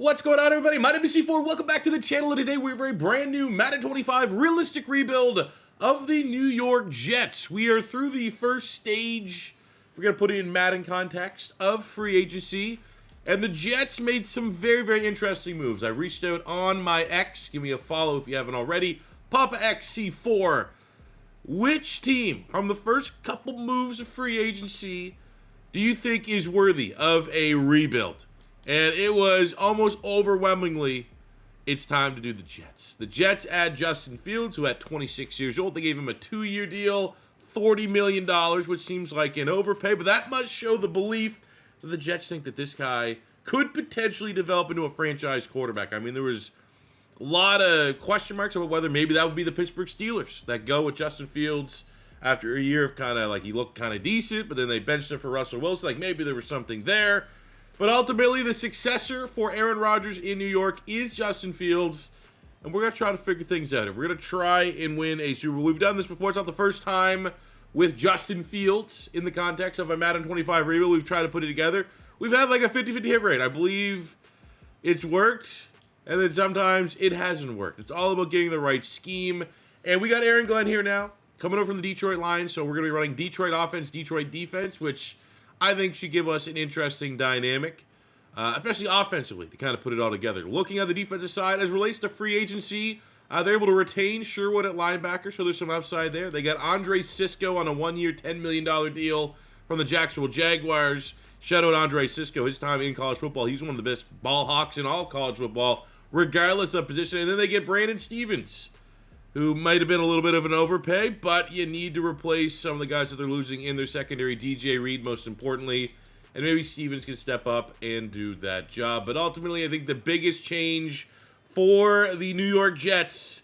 What's going on, everybody? My name is C4. Welcome back to the channel, and today we have a brand new Madden 25 realistic rebuild of the New York Jets. We are through the first stage, if we're going to put it in Madden context, of free agency, and the Jets made some very, very interesting moves. I reached out on my X. Give me a follow if you haven't already. Papa XC4. Which team from the first couple moves of free agency do you think is worthy of a rebuild? And it was almost overwhelmingly, it's time to do the Jets. The Jets add Justin Fields, who at 26 years old, they gave him a 2-year deal, $40 million, which seems like an overpay, but that must show the belief that the Jets think that this guy could potentially develop into a franchise quarterback. I mean, there was a lot of question marks about whether maybe that would be the Pittsburgh Steelers that go with Justin Fields after a year of kind of like he looked kind of decent, but then they benched him for Russell Wilson. Like maybe there was something there. But ultimately, the successor for Aaron Rodgers in New York is Justin Fields, and we're going to try to figure things out. We're going to try and win a Super Bowl. We've done this before. It's not the first time with Justin Fields in the context of a Madden 25 rebuild. We've tried to put it together. We've had like a 50-50 hit rate. I believe it's worked, and then sometimes it hasn't worked. It's all about getting the right scheme, and we got Aaron Glenn here now, coming over from the Detroit Lions, so we're going to be running Detroit offense, Detroit defense, which I think should give us an interesting dynamic, especially offensively, to kind of put it all together. Looking at the defensive side, as relates to free agency, they're able to retain Sherwood at linebacker, so there's some upside there. They got Andre Cisco on a 1-year, $10 million deal from the Jacksonville Jaguars. Shout out Andre Cisco, his time in college football. He's one of the best ball hawks in all college football, regardless of position. And then they get Brandon Stevens, who might have been a little bit of an overpay, but you need to replace some of the guys that they're losing in their secondary. DJ Reed, most importantly, and maybe Stevens can step up and do that job. But ultimately, I think the biggest change for the New York Jets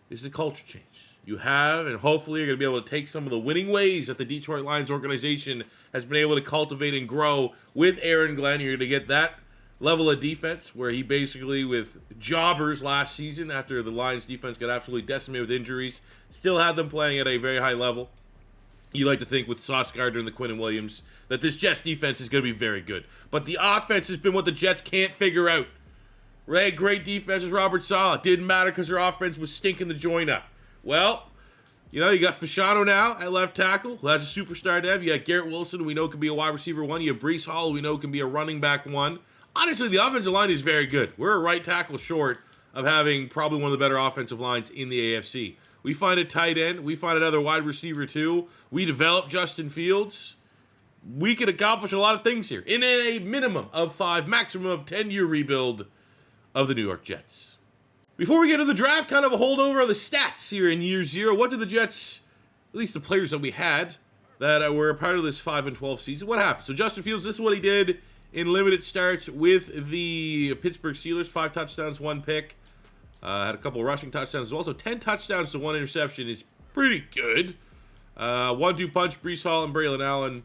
is the culture change. You have, and hopefully you're going to be able to take some of the winning ways that the Detroit Lions organization has been able to cultivate and grow with Aaron Glenn. You're going to get that level of defense where he basically, with jobbers last season after the Lions defense got absolutely decimated with injuries, still had them playing at a very high level. You like to think with Sauce Gardner and the Quinnen Williams that this Jets defense is going to be very good. But the offense has been what the Jets can't figure out. Right? Great defense is Robert Saleh. Didn't matter because their offense was stinking the joint up. Well, you know, you got Fashanu now at left tackle, who has a superstar dev. You got Garrett Wilson, who we know can be a wide receiver 1. You have Breece Hall, who we know can be a running back 1. Honestly, the offensive line is very good. We're a right tackle short of having probably one of the better offensive lines in the AFC. We find a tight end. We find another wide receiver, too. We develop Justin Fields. We could accomplish a lot of things here in a minimum of 5, maximum of 10-year rebuild of the New York Jets. Before we get to the draft, kind of a holdover of the stats here in year 0. What did the Jets, at least the players that we had that were a part of this 5-12 season, what happened? So Justin Fields, this is what he did in limited starts with the Pittsburgh Steelers. 5 touchdowns, 1 pick. Had a couple of rushing touchdowns as well. So 10 touchdowns to 1 interception is pretty good. 1-2 punch, Breece Hall and Braylon Allen.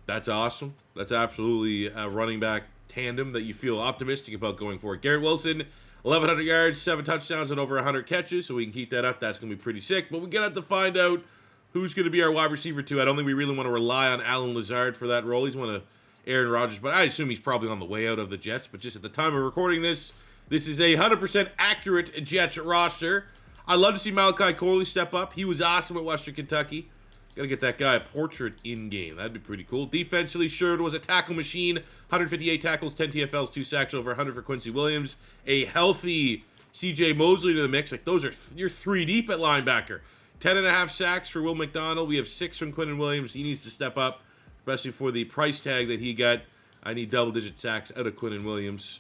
That's awesome. That's absolutely a running back tandem that you feel optimistic about going forward. Garrett Wilson, 1,100 yards, 7 touchdowns, and over 100 catches. So we can keep that up. That's going to be pretty sick. But we're going to have to find out who's going to be our wide receiver 2. I don't think we really want to rely on Allen Lazard for that role. He's one of Aaron Rodgers, but I assume he's probably on the way out of the Jets. But just at the time of recording this, this is a 100% accurate Jets roster. I'd love to see Malachi Corley step up. He was awesome at Western Kentucky. Got to get that guy a portrait in-game. That'd be pretty cool. Defensively, Sherwood was a tackle machine. 158 tackles, 10 TFLs, 2 sacks, over 100 for Quincy Williams. A healthy C.J. Mosley to the mix. Like, those are, you're 3 deep at linebacker. 10.5 sacks for Will McDonald. We have 6 from Quinnen Williams. He needs to step up, especially for the price tag that he got. I need double-digit sacks out of Quinnen Williams.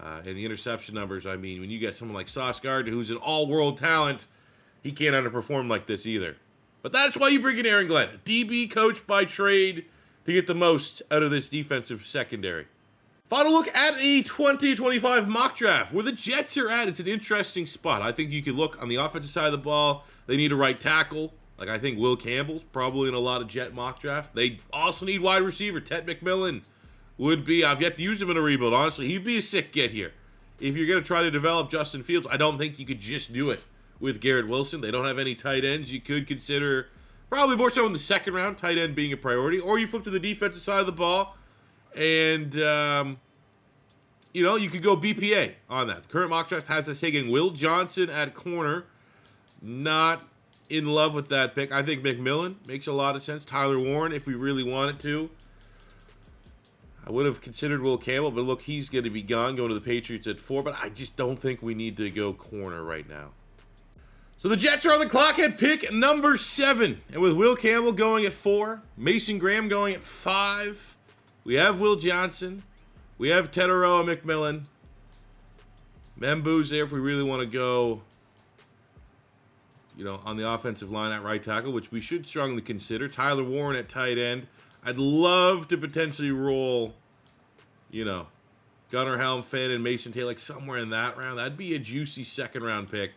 And the interception numbers, I mean, when you get someone like Sauce Gardner, who's an all-world talent, he can't underperform like this either. But that's why you bring in Aaron Glenn, a DB coach by trade, to get the most out of this defensive secondary. Final look at a 2025 mock draft. Where the Jets are at, it's an interesting spot. I think you could look on the offensive side of the ball. They need a right tackle. Like, I think Will Campbell's probably in a lot of Jet mock draft. They also need wide receiver. Ted McMillan would be, I've yet to use him in a rebuild, honestly. He'd be a sick get here. If you're going to try to develop Justin Fields, I don't think you could just do it with Garrett Wilson. They don't have any tight ends. You could consider, probably more so in the second round, tight end being a priority. Or you flip to the defensive side of the ball and you know, you could go BPA on that. The current mock draft has us taking Will Johnson at corner. Not in love with that pick. I think McMillan makes a lot of sense. Tyler Warren, if we really wanted to. I would have considered Will Campbell, but look, he's going to be gone, going to the Patriots at 4, but I just don't think we need to go corner right now. So the Jets are on the clock at pick number 7, and with Will Campbell going at 4, Mason Graham going at 5, we have Will Johnson, we have Tetairoa McMillan, Membu's there if we really want to go, you know, on the offensive line at right tackle, which we should strongly consider. Tyler Warren at tight end. I'd love to potentially roll, you know, Gunnar Helm, Finn, and Mason Taylor, like somewhere in that round. That'd be a juicy second-round pick.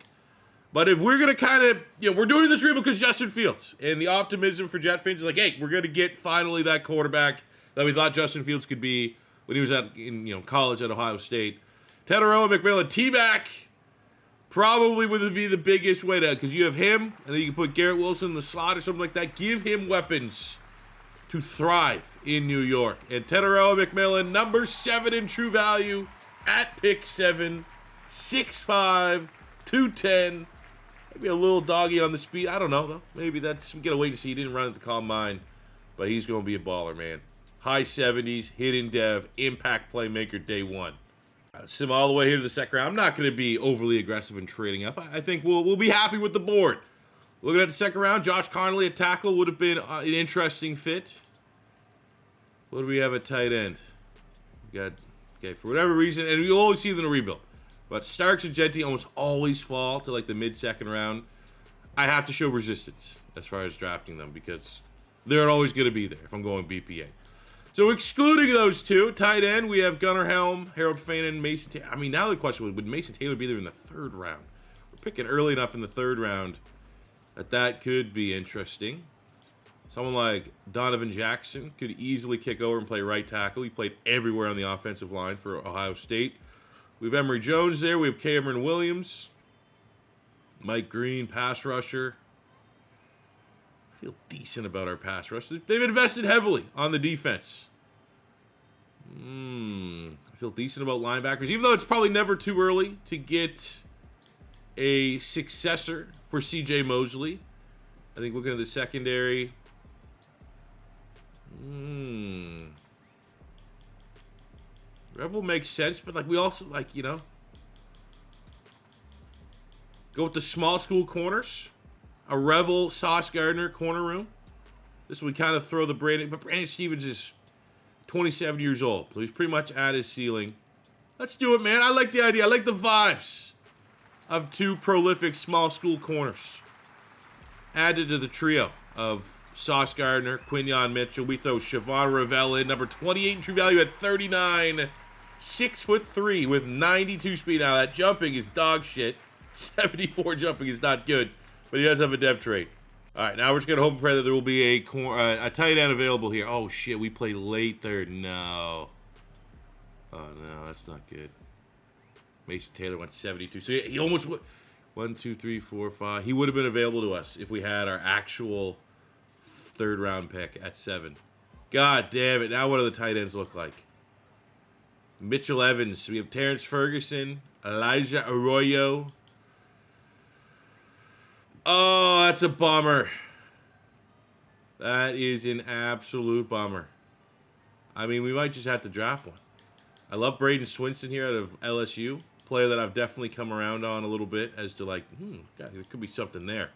But if we're going to kind of, you know, we're doing this real because Justin Fields. And the optimism for Jet fans is like, hey, we're going to get finally that quarterback that we thought Justin Fields could be when he was in college at Ohio State. Tetairoa McMillan, T-back, probably would be the biggest way to, because you have him, and then you can put Garrett Wilson in the slot or something like that. Give him weapons to thrive in New York. And Tetairoa McMillan, number 7 in true value at pick 7, 6'5", 210. Maybe a little doggy on the speed. I don't know, though. Maybe that's, we got to wait and see. He didn't run at the combine, but he's going to be a baller, man. High 70s, hidden dev, impact playmaker day 1. Sim all the way here to the second round. I'm not going to be overly aggressive in trading up. I think we'll be happy with the board. Looking at the second round, Josh Connolly at tackle would have been an interesting fit. What do we have at tight end? We got, okay, for whatever reason, and we always see them in a rebuild, but Starks and Genty almost always fall to like the mid-second round. I have to show resistance as far as drafting them because they're always going to be there if I'm going BPA. So excluding those two, tight end, we have Gunnar Helm, Harold Fane, and Mason Taylor. I mean, now the question would Mason Taylor be there in the 3rd round? We're picking early enough in the 3rd round that could be interesting. Someone like Donovan Jackson could easily kick over and play right tackle. He played everywhere on the offensive line for Ohio State. We have Emory Jones there. We have Cameron Williams. Mike Green, pass rusher. I feel decent about our pass rush. They've invested heavily on the defense. I feel decent about linebackers, even though it's probably never too early to get a successor for C.J. Mosley. I think looking at the secondary, Revel makes sense, but like we also like, you know, go with the small school corners. A Revel, Sauce Gardner corner room. This would kind of throw the Brandon, but Brandon Stevens is 27 years old, so he's pretty much at his ceiling. Let's do it, man. I like the idea. I like the vibes of 2 prolific small school corners added to the trio of Sauce Gardner, Quinyon Mitchell. We throw Siobhan Ravel in, number 28 in true value at 39, 6'3" with 92 speed. Now that jumping is dog shit. 74 jumping is not good, but he does have a dev trait. All right, now we're just gonna hope and pray that there will be a tight end available here. Oh shit, we play late 3rd. No. Oh no, that's not good. Mason Taylor went 72, so he almost went 1, 2, 3, 4, 5. He would have been available to us if we had our actual 3rd round pick at 7. God damn it! Now what do the tight ends look like? Mitchell Evans. We have Terrence Ferguson, Elijah Arroyo. Oh, that's a bummer. That is an absolute bummer. I mean, we might just have to draft one. I love Braden Swinson here out of LSU. Player that I've definitely come around on a little bit as to like, God, there could be something there.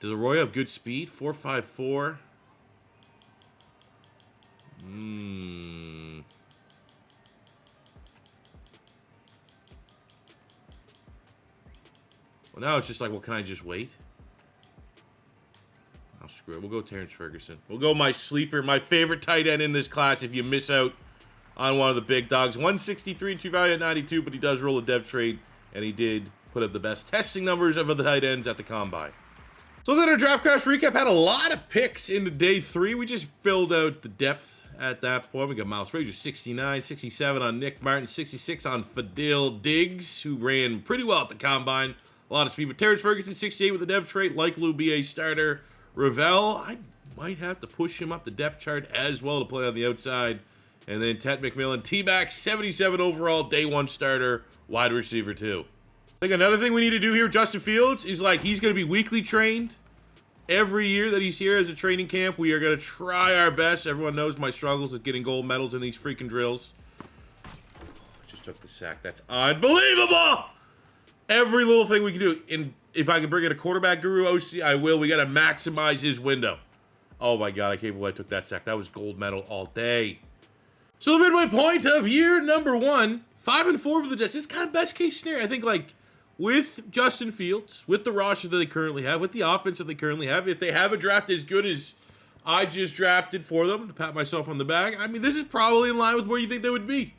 Does Arroyo have good speed? 4.54. Well, now it's just like, well, can I just wait? I'll screw it. We'll go Terrence Ferguson. We'll go my sleeper, my favorite tight end in this class if you miss out on one of the big dogs. 163 true value at 92, but he does roll a dev trade, and he did put up the best testing numbers of the tight ends at the combine. So then our draft crash recap had a lot of picks into day 3. We just filled out the depth at that point. We got Miles Frazier, 69, 67 on Nick Martin, 66 on Fadil Diggs, who ran pretty well at the combine. A lot of speed. But Terrence Ferguson, 68 with a depth trait. Likely will be a starter. Ravel, I might have to push him up the depth chart as well to play on the outside. And then Tet McMillan, T-Mac, 77 overall, day one starter, wide receiver 2. I think another thing we need to do here, Justin Fields, is like he's going to be weekly trained. Every year that he's here as a training camp, we are going to try our best. Everyone knows my struggles with getting gold medals in these freaking drills. Just took the sack. That's unbelievable! Every little thing we can do. And if I can bring in a quarterback guru OC, I will. We got to maximize his window. Oh my God, I can't believe I took that sack. That was gold medal all day. So the midway point of year number 1, 5-4 for the Jets. This is kind of best case scenario. I think like with Justin Fields, with the roster that they currently have, with the offense that they currently have, if they have a draft as good as I just drafted for them, to pat myself on the back, I mean, this is probably in line with where you think they would be.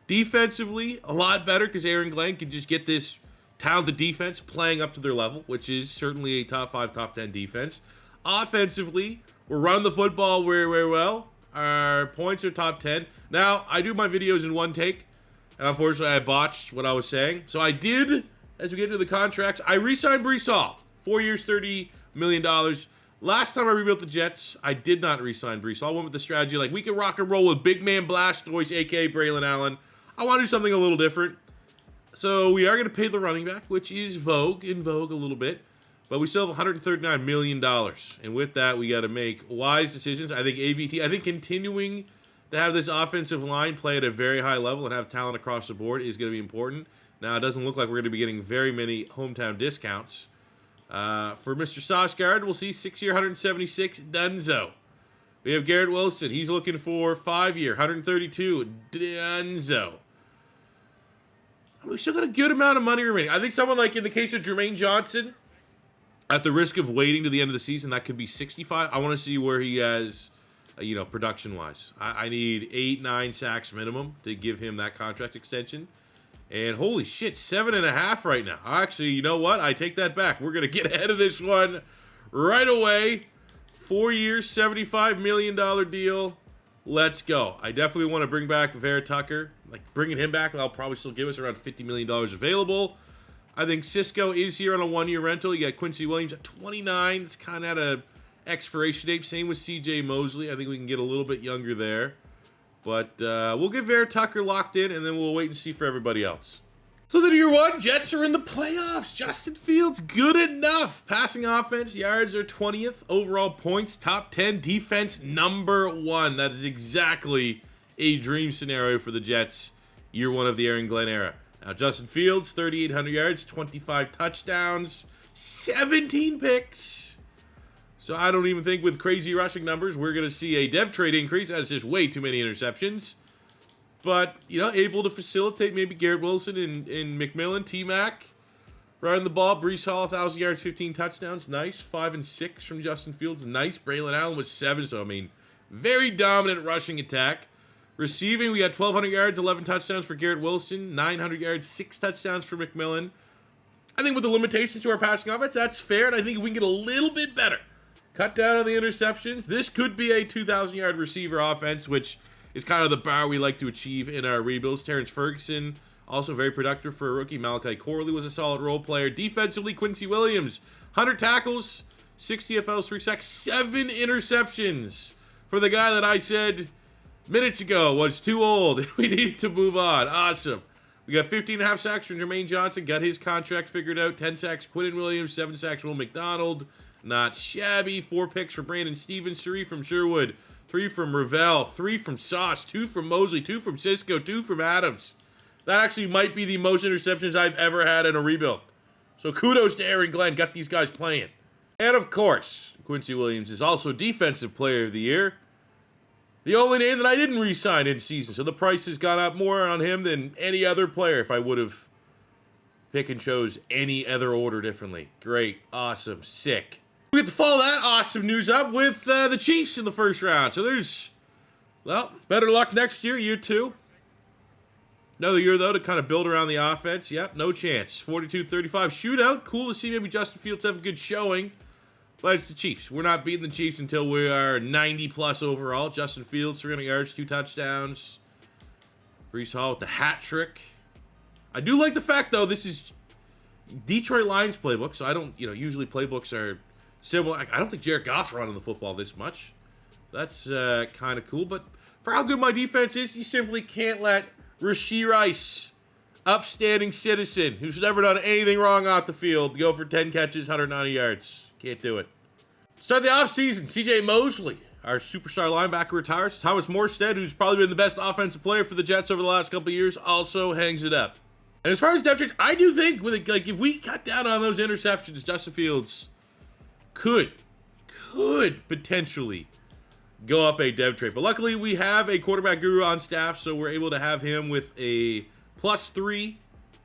Defensively, a lot better because Aaron Glenn can just get this talented defense playing up to their level, which is certainly a top 5, top 10 defense. Offensively, we're running the football very, very well. Our points are top 10. Now, I do my videos in one take, and unfortunately, I botched what I was saying. So I did, as we get into the contracts, I re-signed Breece Hall. 4 years, $30 million. Last time I rebuilt the Jets, I did not re-sign Breece Hall. I went with the strategy like, we can rock and roll with big man Blastoise, a.k.a. Braylon Allen. I want to do something a little different. So we are going to pay the running back, which is in vogue a little bit. But we still have $139 million. And with that, we got to make wise decisions. I think AVT, I think continuing to have this offensive line play at a very high level and have talent across the board is going to be important. Now, it doesn't look like we're going to be getting very many hometown discounts. For Mr. Sauceguard, we'll see 6-year, 176, Dunzo. We have Garrett Wilson. He's looking for 5-year, 132, Dunzo. We still got a good amount of money remaining. I think someone like in the case of Jermaine Johnson, at the risk of waiting to the end of the season, that could be 65. I want to see where he has, production-wise. I need 8-9 sacks minimum to give him that contract extension. And holy shit, 7.5 right now. Actually, you know what? I take that back. We're going to get ahead of this one right away. 4 years, $75 million deal. Let's go. I definitely want to bring back WR Tucker. Like, bringing him back, I'll probably still give us around $50 million available. I think Cisco is here on a 1-year rental. You got Quincy Williams at 29. It's kind of at a expiration date. Same with CJ Mosley. I think we can get a little bit younger there. But we'll get WR Tucker locked in, and then we'll wait and see for everybody else. So then year 1, Jets are in the playoffs. Justin Fields, good enough. Passing offense, yards are 20th. Overall points, top 10. Defense, number 1. That is exactly a dream scenario for the Jets, year 1 of the Aaron Glenn era. Now, Justin Fields, 3,800 yards, 25 touchdowns, 17 picks. So I don't even think with crazy rushing numbers, we're going to see a dev trade increase. That's just way too many interceptions. But, able to facilitate maybe Garrett Wilson and McMillan, T-Mac, running the ball. Breece Hall, 1,000 yards, 15 touchdowns. Nice. 5 and 6 from Justin Fields. Nice. Braylon Allen with 7. So, very dominant rushing attack. Receiving, we got 1,200 yards, 11 touchdowns for Garrett Wilson. 900 yards, 6 touchdowns for McMillan. I think with the limitations to our passing offense, that's fair. And I think if we can get a little bit better, cut down on the interceptions, this could be a 2,000-yard receiver offense, which is kind of the bar we like to achieve in our rebuilds. Terrence Ferguson, also very productive for a rookie. Malachi Corley was a solid role player. Defensively, Quincy Williams, 100 tackles, 6 TFLs, 3 sacks, 7 interceptions for the guy that I said minutes ago was too old. We need to move on. Awesome. We got 15.5 sacks from Jermaine Johnson. Got his contract figured out. 10 sacks, Quinnen Williams. 7 sacks, Will McDonald. Not shabby. 4 picks for Brandon Stevens. 3 from Sherwood. 3 from Ravel, 3 from Sauce, 2 from Mosley, 2 from Cisco, 2 from Adams. That actually might be the most interceptions I've ever had in a rebuild. So kudos to Aaron Glenn, got these guys playing. And of course, Quincy Williams is also Defensive Player of the Year. The only name that I didn't re-sign in season, so the price has gone up more on him than any other player if I would have picked and chose any other order differently. Great, awesome, sick. We have to follow that awesome news up with the Chiefs in the first round. So there's, better luck next year, year 2. Another year, though, to kind of build around the offense. Yep, no chance. 42-35 shootout. Cool to see maybe Justin Fields have a good showing. But it's the Chiefs. We're not beating the Chiefs until we are 90-plus overall. Justin Fields, 300 yards, 2 touchdowns. Breece Hall with the hat trick. I do like the fact, though, this is Detroit Lions playbook. So I don't, usually playbooks are similar. I don't think Jared Goff's running the football this much. That's kind of cool. But For how good my defense is, you simply can't let Rashee Rice, upstanding citizen, who's never done anything wrong off the field, go for 10 catches, 190 yards. Can't do it. Start the offseason. C.J. Mosley, our superstar linebacker, retires. Thomas Morstead, who's probably been the best offensive player for the Jets over the last couple of years, also hangs it up. And as far as depth charts, I do think if we cut down on those interceptions, Justin Fields could potentially go up a dev trait. But luckily, we have a quarterback guru on staff, so we're able to have him with a +3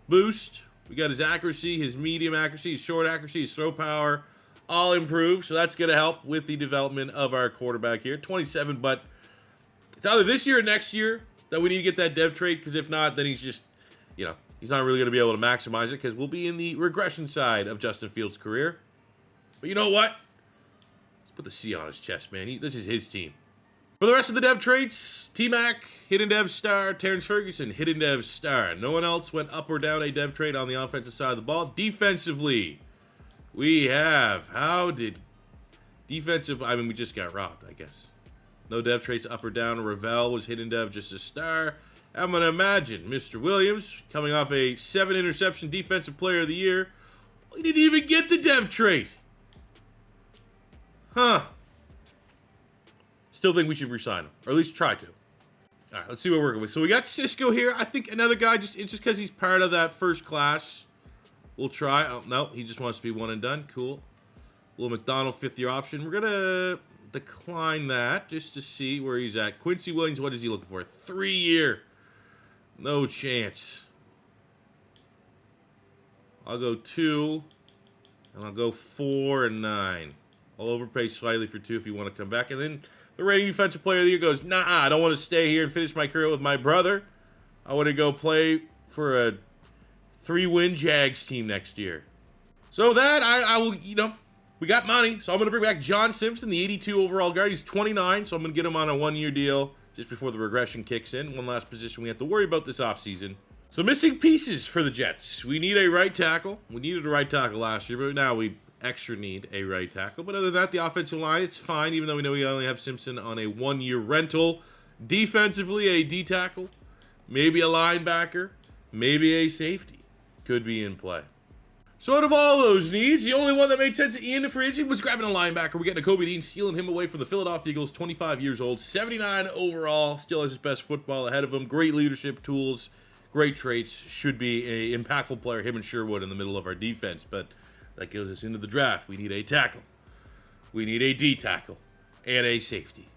boost. We got his accuracy, his medium accuracy, his short accuracy, his throw power, all improved. So that's going to help with the development of our quarterback here. 27, but it's either this year or next year that we need to get that dev trait, because if not, then he's just, he's not really going to be able to maximize it, because we'll be in the regression side of Justin Fields' career. But you know what? Let's put the C on his chest, man. This is his team. For the rest of the dev traits, T-Mac, hidden dev star. Terrence Ferguson, hidden dev star. No one else went up or down a dev trait on the offensive side of the ball. Defensively, we have, we just got robbed, I guess. No dev traits up or down. Ravel was hidden dev, just a star. I'm going to imagine Mr. Williams, coming off a 7-interception defensive player of the year. We didn't even get the dev trait. Huh. Still think we should resign him, or at least try to. All right, let's see what we're working with. So we got Cisco here. I think another guy, it's just because he's part of that first class. We'll try. Oh, no, he just wants to be one and done. Cool. Will McDonald, 5th-year option. We're going to decline that just to see where he's at. Quincy Williams, what is he looking for? 3-year. No chance. I'll go 2, and I'll go 4 and 9. I'll overpay slightly for 2 if you want to come back. And then the reigning defensive player of the year goes, nah, I don't want to stay here and finish my career with my brother. I want to go play for a 3-win Jags team next year. So that, I will, we got money. So I'm going to bring back John Simpson, the 82 overall guard. He's 29, so I'm going to get him on a 1-year deal just before the regression kicks in. One last position we have to worry about this offseason. So missing pieces for the Jets. We need a right tackle. We needed a right tackle last year, but now we extra need a right tackle. But other than that, the offensive line, it's fine, even though we know we only have Simpson on a 1-year rental. Defensively, a D tackle, maybe a linebacker, maybe a safety could be in play. So out of all those needs, the only one that made sense to Ian for aging was grabbing a linebacker. We're getting a Kobe Dean, stealing him away from the Philadelphia Eagles, 25 years old, 79 overall, still has his best football ahead of him. Great leadership tools, great traits, should be an impactful player, him and Sherwood in the middle of our defense. But that goes us into the draft. We need a tackle. We need a D tackle and a safety.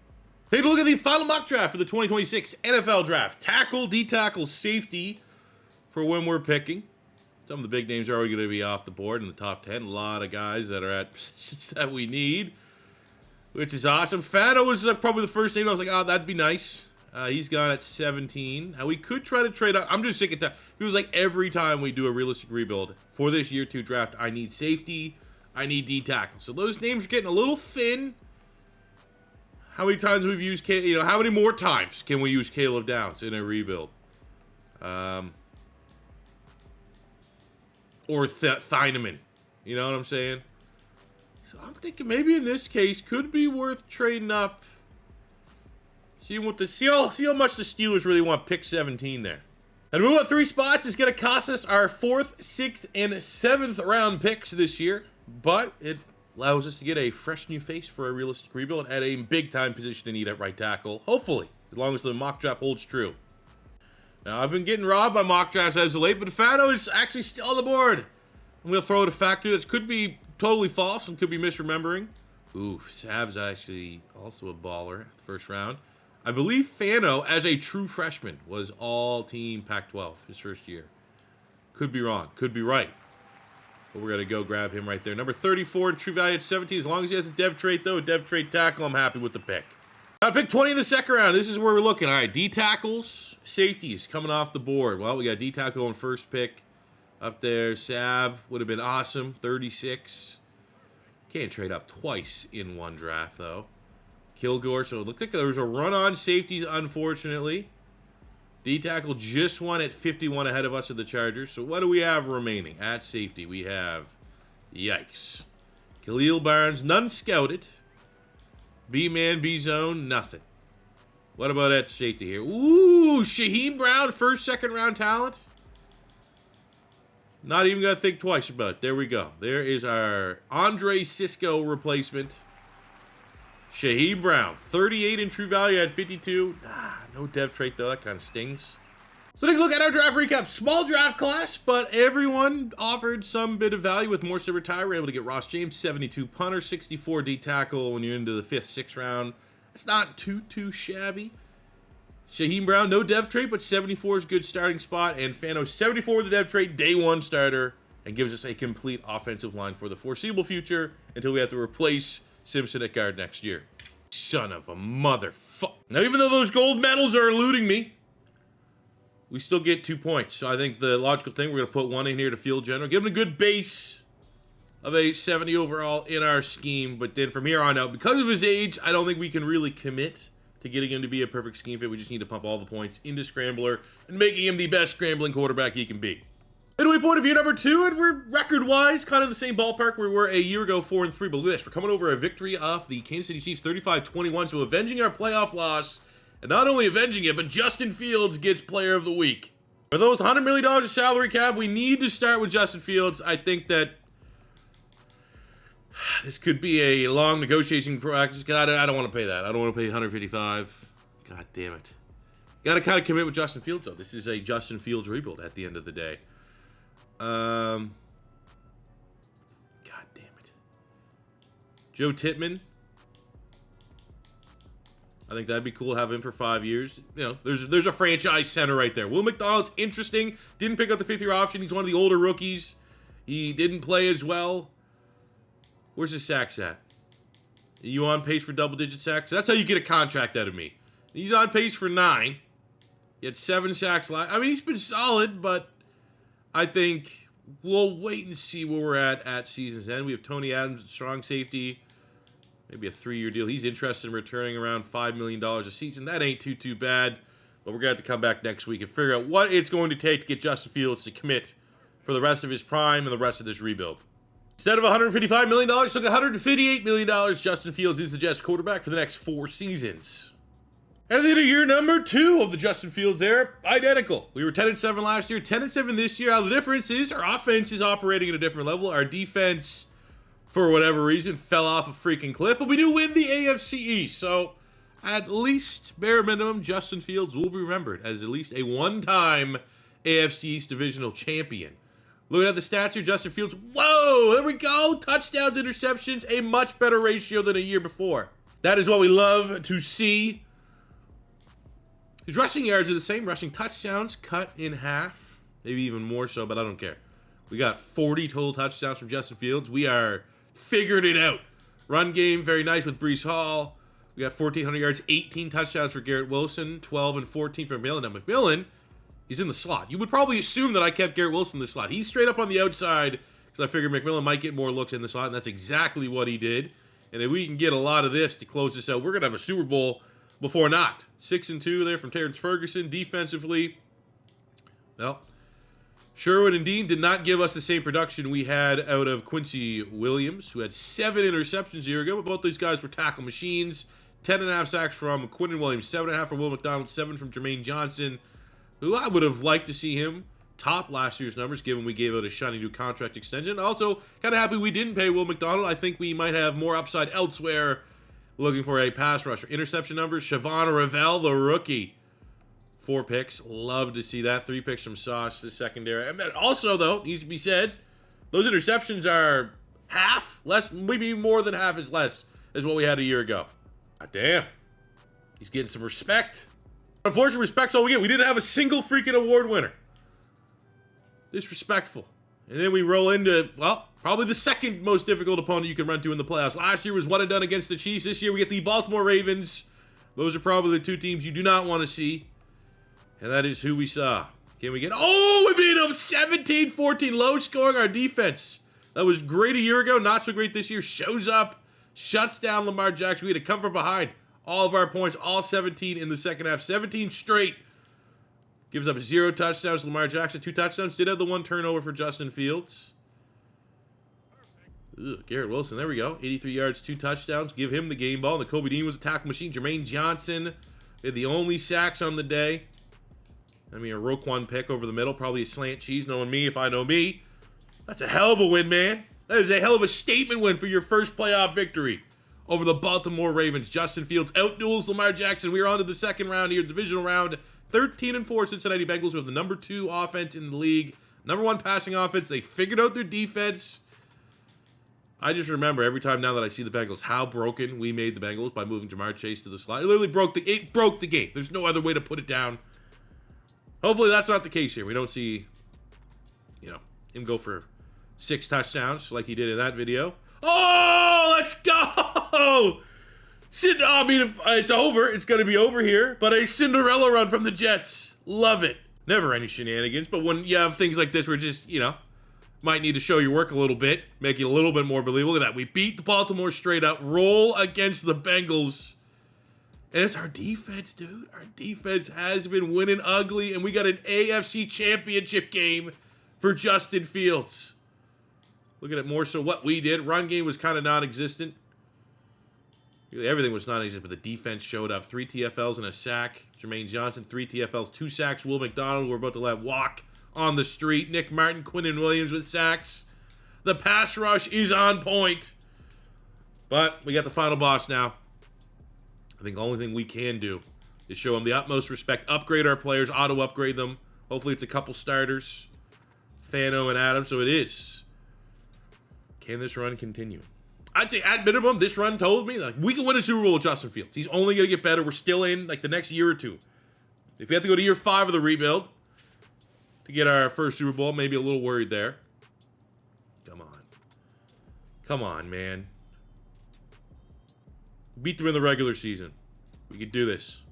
Take a look at the final mock draft for the 2026 NFL draft. Tackle, D tackle, safety for when we're picking. Some of the big names are already going to be off the board in the top 10. A lot of guys that are at positions that we need, which is awesome. Fano was probably the first name I was like, oh, that'd be nice. He's gone at 17. We could try to trade up. I'm just sick of time. It was like every time we do a realistic rebuild for this year 2 draft, I need safety, I need D tackle. So those names are getting a little thin. How many times we've used, how many more times can we use Caleb Downs in a rebuild? Or Thieneman. You know what I'm saying? So I'm thinking maybe in this case could be worth trading up. See how much the Steelers really want pick 17 there. And move up 3 spots is going to cost us our 4th, 6th, and 7th round picks this year. But it allows us to get a fresh new face for a realistic rebuild at a big-time position to need at right tackle. Hopefully, as long as the mock draft holds true. Now, I've been getting robbed by mock drafts as of late, but Fano is actually still on the board. I'm going to throw out a factor that could be totally false and could be misremembering. Ooh, Sab's actually also a baller, first round. I believe Fano, as a true freshman, was all-team Pac-12 his first year. Could be wrong. Could be right. But we're going to go grab him right there. Number 34 in true value at 17. As long as he has a dev trait, though, a dev trait tackle, I'm happy with the pick. Pick 20 in the second round. This is where we're looking. All right, D tackles, safeties coming off the board. Well, we got D tackle on first pick up there. Sab would have been awesome. 36. Can't trade up twice in one draft, though. Kilgore, so it looked like there was a run on safeties, unfortunately. D tackle just won at 51 ahead of us at the Chargers. So what do we have remaining? At safety, we have, yikes, Khalil Barnes, none scouted. B-man, B-zone, nothing. What about that safety here? Ooh, Shaheem Brown, first, second round talent. Not even gonna think twice about it. There we go. There is our Andre Cisco replacement. Shaheem Brown, 38 in true value at 52. No dev trait though, that kind of stings. So take a look at our draft recap. Small draft class, but everyone offered some bit of value with Morse to retire. We're able to get Ross James, 72 punter, 64 D tackle when you're into the 5th, 6th round. It's not too shabby. Shaheem Brown, no dev trait, but 74 is a good starting spot. And Fano, 74 with the dev trait, day 1 starter, and gives us a complete offensive line for the foreseeable future until we have to replace Simpson at guard next year. Son of a motherfucker. Now, even though those gold medals are eluding me, we still get 2 points. So I think the logical thing, we're going to put 1 in here to field general. Give him a good base of a 70 overall in our scheme. But then from here on out, because of his age, I don't think we can really commit to getting him to be a perfect scheme fit. We just need to pump all the points into Scrambler and making him the best scrambling quarterback he can be. Midway point of view number 2, and we're record-wise kind of the same ballpark we were a year ago, 4-3. But look at this, we're coming over a victory off the Kansas City Chiefs, 35-21, so avenging our playoff loss. And not only avenging it, but Justin Fields gets Player of the Week. For those $100 million of salary cap, we need to start with Justin Fields. I think that this could be a long negotiation practice. I don't want to pay that. I don't want to pay $155. God damn it. Got to kind of commit with Justin Fields, though. This is a Justin Fields rebuild at the end of the day. God damn it. Joe Tittman. I think that'd be cool to have him for 5 years. You know, there's a franchise center right there. Will McDonald's interesting. Didn't pick up the 5th-year option. He's one of the older rookies. He didn't play as well. Where's his sacks at? Are you on pace for double-digit sacks? That's how you get a contract out of me. He's on pace for 9. He had 7 sacks last. I mean, he's been solid, but I think we'll wait and see where we're at season's end. We have Tony Adams, strong safety. Maybe a 3-year deal. He's interested in returning around $5 million a season. That ain't too bad. But we're going to have to come back next week and figure out what it's going to take to get Justin Fields to commit for the rest of his prime and the rest of this rebuild. Instead of $155 million, took $158 million. Justin Fields is the Jets quarterback for the next 4 seasons. And then year number 2 of the Justin Fields era, identical. We were 10-7 last year, 10-7 this year. Now, the difference is our offense is operating at a different level. Our defense, for whatever reason, fell off a freaking cliff. But we do win the AFC East. So, at least, bare minimum, Justin Fields will be remembered as at least a one-time AFC East divisional champion. Looking at the stats here, Justin Fields, whoa, there we go. Touchdowns, interceptions, a much better ratio than a year before. That is what we love to see. His rushing yards are the same. Rushing touchdowns cut in half. Maybe even more so, but I don't care. We got 40 total touchdowns from Justin Fields. We are figured it out. Run game, very nice with Breece Hall. We got 1,400 yards, 18 touchdowns for Garrett Wilson, 12 and 14 for McMillan. Now, McMillan, he's in the slot. You would probably assume that I kept Garrett Wilson in the slot. He's straight up on the outside because I figured McMillan might get more looks in the slot, and that's exactly what he did. And if we can get a lot of this to close this out, we're going to have a Super Bowl before not. 6-2 there from Terrence Ferguson. Defensively, well, Sherwood and Dean did not give us the same production we had out of Quincy Williams, who had 7 interceptions a year ago, but both these guys were tackle machines. 10.5 sacks from Quinton Williams, 7.5 from Will McDonald, 7 from Jermaine Johnson, who I would have liked to see him top last year's numbers, given we gave out a shiny new contract extension. Also, kind of happy we didn't pay Will McDonald. I think we might have more upside elsewhere looking for a pass rusher. Interception numbers, Siobhan Ravel, the rookie. 4 picks. Love to see that. 3 picks from Sauce, the secondary. And then also, though, needs to be said, those interceptions are half, less, maybe more than half as less as what we had a year ago. God damn. He's getting some respect. Unfortunately, respect's all we get. We didn't have a single freaking award winner. Disrespectful. And then we roll into, well, probably the second most difficult opponent you can run to in the playoffs. Last year was one and done against the Chiefs. This year we get the Baltimore Ravens. Those are probably the 2 teams you do not want to see. And that is who we saw. Can we get, oh, we beat them 17-14. Low scoring our defense. That was great a year ago. Not so great this year. Shows up. Shuts down Lamar Jackson. We had to come from behind. All of our points, all 17 in the second half. 17 straight. Gives up 0 touchdowns. Lamar Jackson, 2 touchdowns. Did have the 1 turnover for Justin Fields. Ugh, Garrett Wilson, there we go. 83 yards, 2 touchdowns. Give him the game ball. And the Kobe Dean was a tackle machine. Jermaine Johnson, We had the only sacks on the day. I mean, a Roquan pick over the middle, probably a slant cheese, knowing me if I know me. That's a hell of a win, man. That is a hell of a statement win for your first playoff victory over the Baltimore Ravens. Justin Fields outduels Lamar Jackson. We are on to the second round here, divisional round. 13-4 Cincinnati Bengals with the number 2 offense in the league. Number 1 passing offense. They figured out their defense. I just remember every time now that I see the Bengals, how broken we made the Bengals by moving Jamar Chase to the slot. It literally broke the game. There's no other way to put it down. Hopefully that's not the case here. We don't see, him go for 6 touchdowns like he did in that video. Oh, let's go! I mean, it's over. It's going to be over here. But a Cinderella run from the Jets. Love it. Never any shenanigans. But when you have things like this where just, might need to show your work a little bit, make you a little bit more believable. Look at that. We beat the Baltimore straight up. Roll against the Bengals. And it's our defense, dude. Our defense has been winning ugly. And we got an AFC championship game for Justin Fields. Looking at more so what we did. Run game was kind of non-existent. Really, everything was non-existent, but the defense showed up. 3 TFLs and a sack. Jermaine Johnson, 3 TFLs, 2 sacks. Will McDonald, we're about to let walk on the street. Nick Martin, Quinnen Williams with sacks. The pass rush is on point. But we got the final boss now. I think the only thing we can do is show him the utmost respect. Upgrade our players, auto-upgrade them. Hopefully it's a couple starters. Fano and Adams, so it is. Can this run continue? I'd say at minimum, this run told me we can win a Super Bowl with Justin Fields. He's only going to get better. We're still in the next year or two. If we have to go to year 5 of the rebuild to get our first Super Bowl, maybe a little worried there. Come on. Come on, man. Beat them in the regular season. We could do this.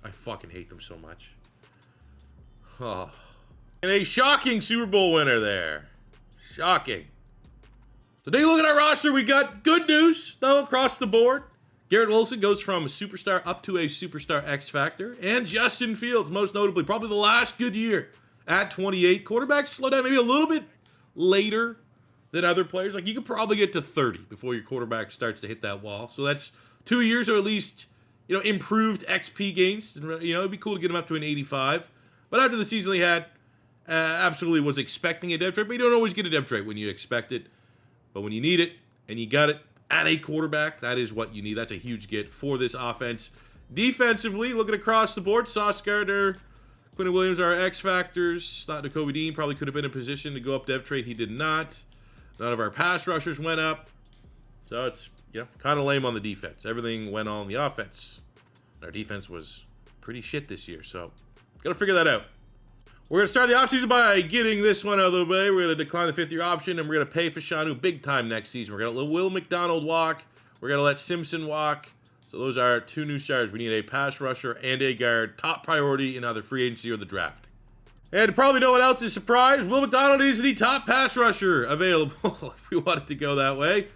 I fucking hate them so much. Oh. And a shocking Super Bowl winner there. Shocking. Today, look at our roster. We got good news, though, across the board. Garrett Wilson goes from a superstar up to a superstar X Factor. And Justin Fields, most notably, probably the last good year at 28. Quarterbacks slow down maybe a little bit later than other players. You could probably get to 30 before your quarterback starts to hit that wall. So that's 2 years or at least, improved XP gains. It'd be cool to get him up to an 85. But after the season he had, absolutely was expecting a depth trade. But you don't always get a depth trade when you expect it. But when you need it, and you got it at a quarterback, that is what you need. That's a huge get for this offense. Defensively, looking across the board, Sauce Gardner, Quinnen Williams are our X factors. Thought Nakobe Dean probably could have been in position to go up depth trade. He did not. None of our pass rushers went up. So it's kind of lame on the defense. Everything went on the offense. Our defense was pretty shit this year, so got to figure that out. We're going to start the offseason by getting this one out of the way. We're going to decline the 5th-year option, and we're going to pay Fashanu big time next season. We're going to let Will McDonald walk. We're going to let Simpson walk. So those are 2 new stars. We need a pass rusher and a guard. Top priority in either free agency or the draft. And probably no one else is surprised. Will McDonald is the top pass rusher available if we want it to go that way,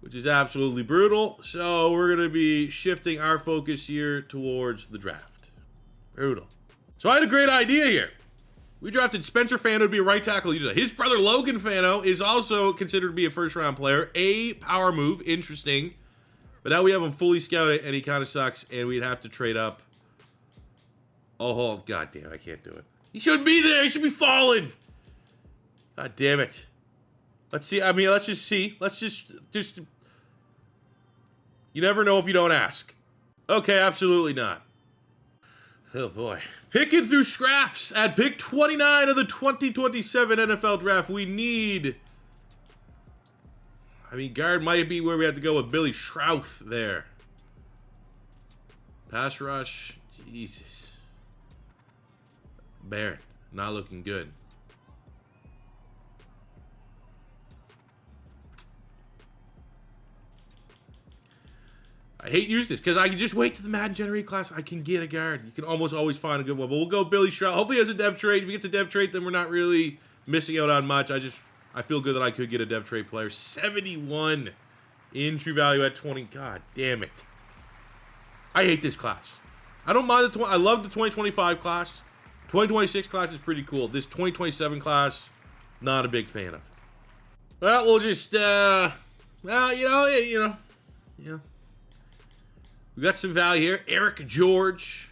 which is absolutely brutal. So we're going to be shifting our focus here towards the draft. Brutal. So I had a great idea here. We drafted Spencer Fano to be a right tackle. His brother Logan Fano is also considered to be a first-round player. A power move. Interesting. But now we have him fully scouted, and he kind of sucks, and we'd have to trade up. Oh, goddamn, I can't do it. He shouldn't be there. He should be falling. God damn it. Let's see. Let's just see. Let's just. You never know if you don't ask. Okay, absolutely not. Oh, boy. Picking through scraps at pick 29 of the 2027 NFL Draft. We need... guard might be where we have to go with Billy Schrauth there. Pass rush. Jesus. Barrett. Not looking good. I hate using this because I can just wait to the Madden Generate class. I can get a guard. You can almost always find a good one. But we'll go Billy Schrauth. Hopefully he has a depth trade. If he gets a depth trade, then we're not really missing out on much. I feel good that I could get a depth trade player. 71 in true value at 20. God damn it. I hate this class. I don't mind I love the 2025 class. 2026 class is pretty cool. This 2027 class, Not a big fan of. Well, we'll just, well, yeah. We got some value here. Eric George,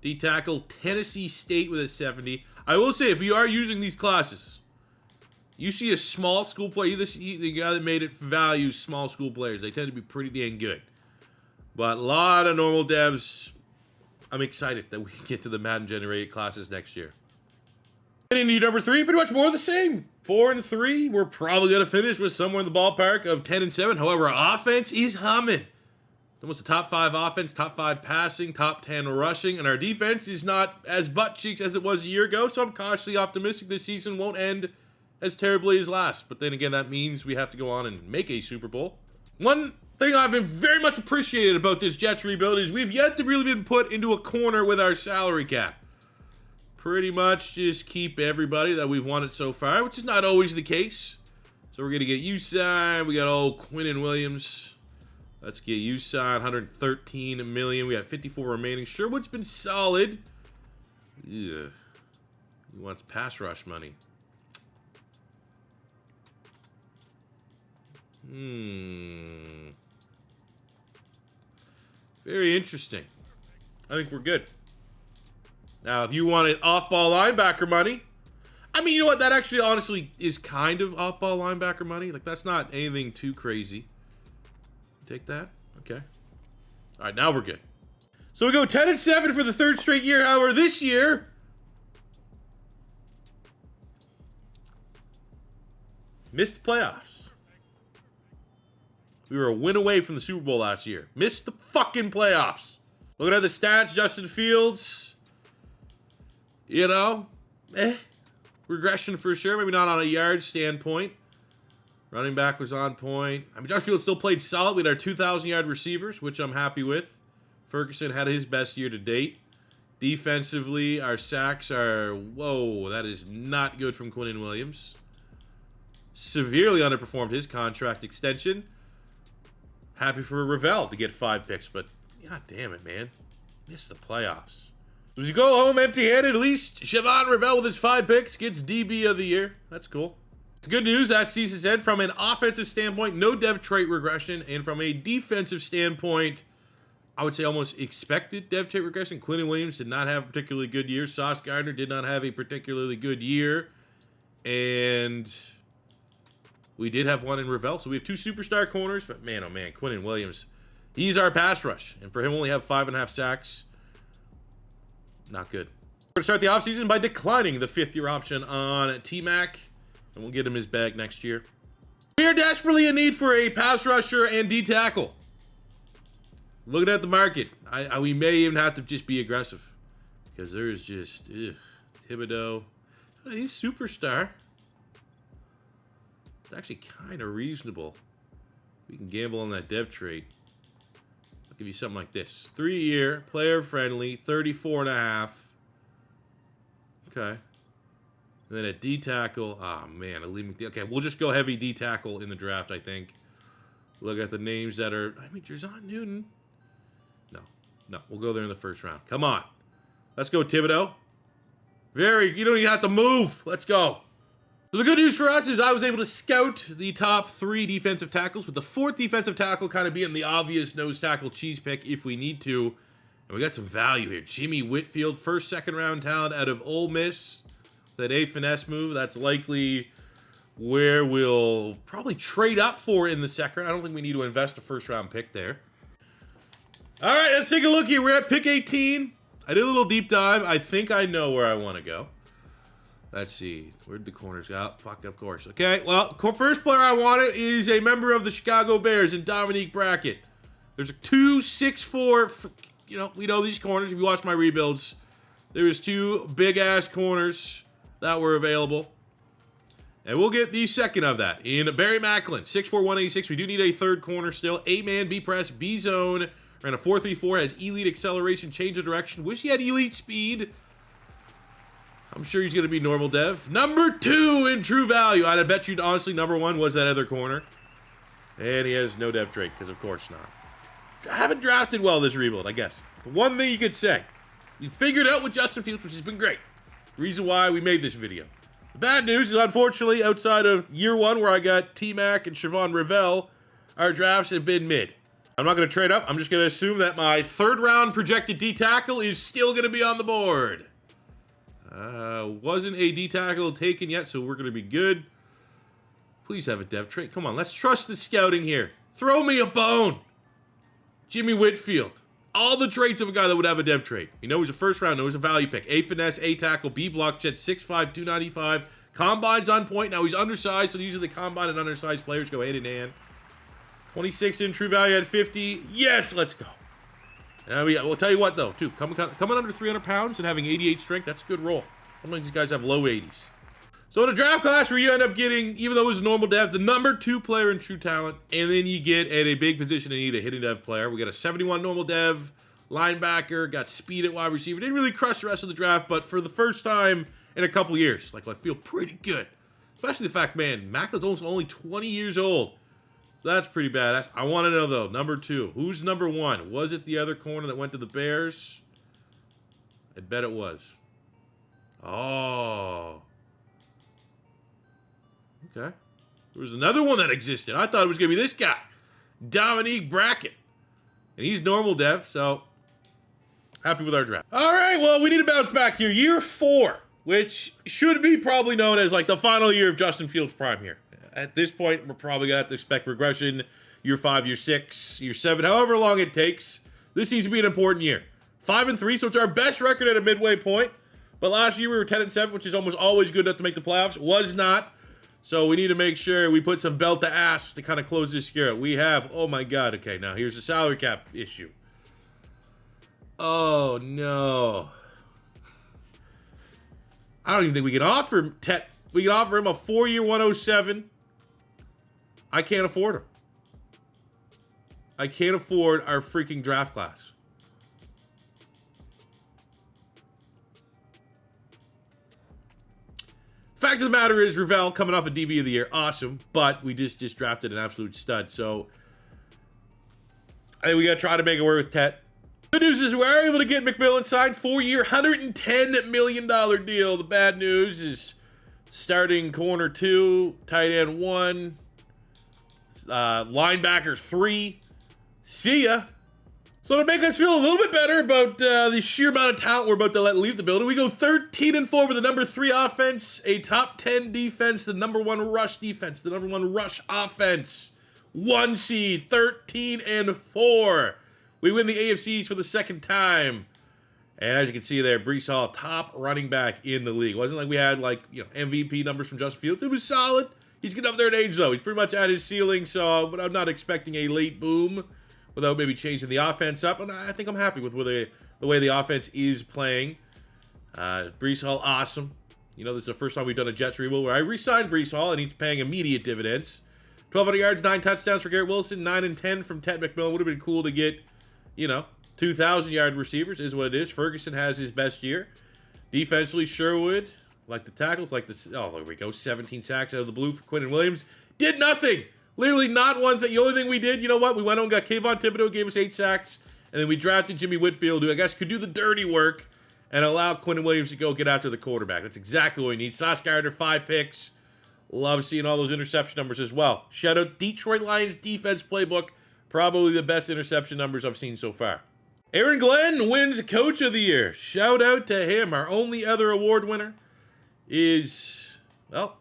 D-tackle, Tennessee State with a 70. I will say, if you are using these classes, you see a small school player, the guy that made it values small school players. They tend to be pretty dang good. But a lot of normal devs, I'm excited that we can get to the Madden generated classes next year. Into number 3, pretty much more of the same. 4 and 3. We're probably going to finish with somewhere in the ballpark of 10 and 7. However, our offense is humming. Almost a top 5 offense, top 5 passing, top 10 rushing, and our defense is not as butt cheeks as it was a year ago, so I'm cautiously optimistic this season won't end as terribly as last. But then again, that means we have to go on and make a Super Bowl. One thing I've been very much appreciated about this Jets rebuild is we've yet to really been put into a corner with our salary cap. Pretty much just keep everybody that we've wanted so far, which is not always the case. So we're going to get you signed. We got old Quinnen Williams. Let's get you signed. 113 million. We have 54 remaining. Sherwood's been solid. Ugh. He wants pass rush money. Very interesting. I think we're good. Now, if you wanted off-ball linebacker money, I mean, you know what? That actually honestly is kind of off-ball linebacker money. Like, that's not anything too crazy. Take that? Okay. All right, now we're good. So we go 10 and 7 for the 3rd straight year. However, this year, missed the playoffs. We were a win away from the Super Bowl last year. Missed the fucking playoffs. Looking at the stats, Justin Fields, you know, regression for sure. Maybe not on a yard standpoint. Running back was on point. I mean, Justin Fields still played solid. We had our 2,000-yard receivers, which I'm happy with. Ferguson had his best year to date. Defensively, our sacks are, whoa, that is not good from Quinnen Williams. Severely underperformed his contract extension. Happy for Ravel to get 5 picks, but god damn it, man. Missed the playoffs. So as you go home empty-handed, at least Siobhan Ravel with his 5 picks gets DB of the year. That's cool. It's good news at season's end. From an offensive standpoint, no dev trait regression. And from a defensive standpoint, I would say almost expected dev trait regression. Quinnen Williams did not have a particularly good year. Sauce Gardner did not have a particularly good year. And we did have one in Ravel. So we have 2 superstar corners. But man, oh man, Quinnen Williams, he's our pass rush. And for him only have 5.5 sacks, not good. We're going to start the offseason by declining the 5th-year option on T-Mac. And we'll get him his bag next year. We are desperately in need for a pass rusher and D-tackle. Looking at the market, we may even have to just be aggressive. Because there's just, Thibodeau. He's superstar. It's actually kind of reasonable. We can gamble on that dev trait. I'll give you something like this. 3-year, player-friendly, 34.5. Okay. And then a D-tackle. Oh, man. Okay, we'll just go heavy D-tackle in the draft, I think. Look at the names that are... I mean, Jerzon Newton. No. We'll go there in the 1st round. Come on. Let's go, Thibodeau. You don't even have to move. Let's go. So the good news for us is I was able to scout the top 3 defensive tackles, with the 4th defensive tackle kind of being the obvious nose tackle cheese pick if we need to. And we got some value here. Jimmy Whitfield, 1st, 2nd round talent out of Ole Miss. That A finesse move, that's likely where we'll probably trade up for in the 2nd. I don't think we need to invest a 1st round pick there. All right, let's take a look here. We're at pick 18. I did a little deep dive. I think I know where I want to go. Let's see. Where'd the corners go? Oh, fuck, of course. Okay, well, first player I wanted is a member of the Chicago Bears in Dominique Brackett. There's a 2-6-4. You know, we know these corners. If you watch my rebuilds, there was 2 big-ass corners that were available. And we'll get the 2nd of that in Barry Macklin, 6'4", 186. We do need a 3rd corner still. 8-man, B-press, B-zone. Ran a 4.34, has elite acceleration, change of direction. Wish he had elite speed. I'm sure he's going to be normal dev. Number 2 in true value. I'd bet you, honestly, number 1 was that other corner. And he has no dev trait, because of course not. I haven't drafted well this rebuild, I guess. The one thing you could say. We figured out with Justin Fields, which has been great. Reason why we made this video. The bad news is, unfortunately, outside of year one where I got T-Mac and Siobhan Revell, our drafts have been mid. I'm not going to trade up. I'm just going to assume that my third round projected D-tackle is still going to be on the board. Wasn't a D-tackle taken yet, so we're going to be good. Please have a dev trait. Come on, let's trust the scouting here. Throw me a bone. Jimmy Whitfield. All the traits of a guy that would have a dev trait. You know he's a first round, know he's a value pick. A finesse, A tackle, B block, jet, 6'5", 295. Combine's on point. Now he's undersized, so usually the combine and undersized players go hand in hand. 26 in true value at 50. Yes, let's go. And we'll tell you what, though, too. Coming under 300 pounds and having 88 strength, that's a good roll. Sometimes these guys have low 80s. So in a draft class where you end up getting, even though it was a normal dev, the number 2 player in true talent, and then you get at a big position and need a hitting dev player. We got a 71 normal dev, linebacker, got speed at wide receiver. Didn't really crush the rest of the draft, but for the first time in a couple years, I feel pretty good. Especially the fact, man, Macklin's only 20 years old. So that's pretty badass. I want to know, though, number 2. Who's number 1? Was it the other corner that went to the Bears? I bet it was. Oh. Okay. There was another one that existed. I thought it was going to be this guy. Dominique Brackett. And he's normal dev, so happy with our draft. All right, well, we need to bounce back here. Year 4, which should be probably known as the final year of Justin Fields' prime here. At this point, we're probably going to have to expect regression. Year 5, year 6, year 7, however long it takes. This seems to be an important year. 5-3, so it's our best record at a midway point. But last year we were 10-7, which is almost always good enough to make the playoffs. Was not. So we need to make sure we put some belt to ass to kind of close this year out. We have, oh my God, okay, now here's the salary cap issue. Oh no. I don't even think we can offer him we can offer him a 4-year 107. I can't afford him. I can't afford our freaking draft class. Fact of the matter is, Revell coming off a DB of the year, awesome, but we just drafted an absolute stud, so I think we got to try to make it work with Tet. Good news is we're able to get McMillan signed, 4-year, $110 million deal. The bad news is starting corner 2, tight end 1, linebacker 3. See ya. So to make us feel a little bit better about the sheer amount of talent we're about to let leave the building, we go 13-4 with the number 3 offense, a top 10 defense, the number 1 rush defense, the number 1 rush offense. 1 seed, 13-4. We win the AFCs for the second time. And as you can see there, Breece Hall, top running back in the league. It wasn't like we had MVP numbers from Justin Fields. It was solid. He's getting up there in age though. He's pretty much at his ceiling, but I'm not expecting a late boom without maybe changing the offense up. And I think I'm happy with the way the offense is playing. Breece Hall, awesome. You know, this is the first time we've done a Jets rebuild where I re-signed Breece Hall and he's paying immediate dividends. 1,200 yards, 9 touchdowns for Garrett Wilson, 9 and 10 from Ted McMillan. Would have been cool to get, 2,000-yard receivers is what it is. Ferguson has his best year. Defensively, Sherwood, like the tackles, there we go, 17 sacks out of the blue for Quinnen Williams. Did nothing. Literally not one thing. The only thing we did, you know what? We went on and got Kayvon Thibodeau, gave us 8 sacks, and then we drafted Jimmy Whitfield, who I guess could do the dirty work and allow Quinnen Williams to go get after the quarterback. That's exactly what we need. Sauce Gardner, 5 picks. Love seeing all those interception numbers as well. Shout out Detroit Lions defense playbook. Probably the best interception numbers I've seen so far. Aaron Glenn wins Coach of the Year. Shout out to him. Our only other award winner is,